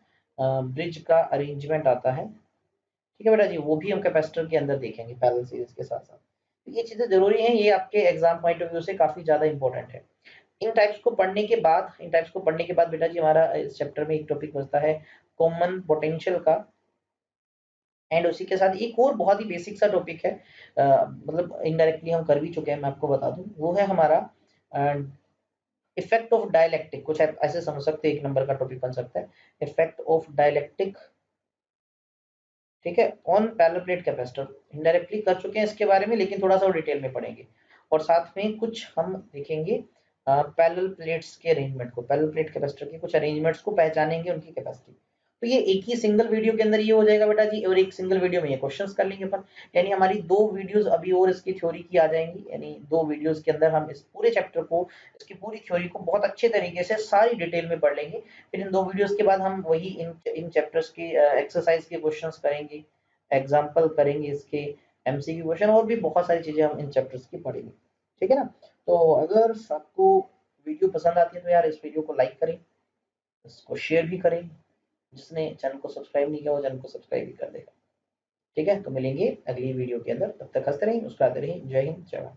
ब्रिज का अरेंजमेंट आता है, ठीक है बेटा जी, वो भी हम कैपेसिटर के अंदर देखेंगे पैरेलल सीरीज के साथ साथ। तो ये चीजें जरूरी हैं, ये आपके एग्जाम पॉइंट ऑफ व्यू से काफी ज्यादा इंपॉर्टेंट है। इन टाइप्स को पढ़ने के बाद बेटा जी हमारा इस चैप्टर में एक टॉपिक बचता है कॉमन पोटेंशियल का, एंड उसी के साथ एक और बहुत ही बेसिक सा टॉपिक है, मतलब इनडायरेक्टली हम कर भी चुके हैं, मैं आपको बता दूं, वो है हमारा इफेक्ट ऑफ डायलैक्टिक। कुछ ऐसे समझ सकते हैं, एक नंबर का टॉपिक बन सकता है इफेक्ट ऑफ डायलैक्टिक, ठीक है, on parallel plate capacitor. Indirectly कर चुके हैं इसके बारे में, लेकिन थोड़ा सा और डिटेल में पढ़ेंगे। और साथ में कुछ हम देखेंगे पैरेलल प्लेट्स के अरेंजमेंट को, पैरेलल प्लेट कैपेसिटर के कुछ अरेंजमेंट्स को पहचानेंगे, उनकी कैपेसिटी। तो ये एक ही सिंगल वीडियो के अंदर ये हो जाएगा बेटा जी, और एक सिंगल वीडियो में ये क्वेश्चंस कर लेंगे अपन। यानी हमारी 2 वीडियोस अभी और इसकी थ्योरी की आ जाएंगी, यानी 2 वीडियोस के अंदर हम इस पूरे चैप्टर को, इसकी पूरी थ्योरी को बहुत अच्छे तरीके से सारी डिटेल में पढ़ लेंगे। फिर इन 2 वीडियोस के बाद हम वही इन चैप्टर्स के एक्सरसाइज के क्वेश्चंस करेंगे, एग्जाम्पल करेंगे इसके, एमसीक्यू क्वेश्चन, और भी बहुत सारी चीजें हम इन चैप्टर्स की पढ़ेंगे, ठीक है ना। तो अगर आपको वीडियो पसंद आती है तो यार इस वीडियो को लाइक करें, इसको शेयर भी करें, जिसने चैनल को सब्सक्राइब नहीं किया वो चैनल को सब्सक्राइब भी कर देगा, ठीक है। तो मिलेंगे अगली वीडियो के अंदर, तब तक हंसते रहें, मुस्कुराते रहें। जय हिंद, जय भारत।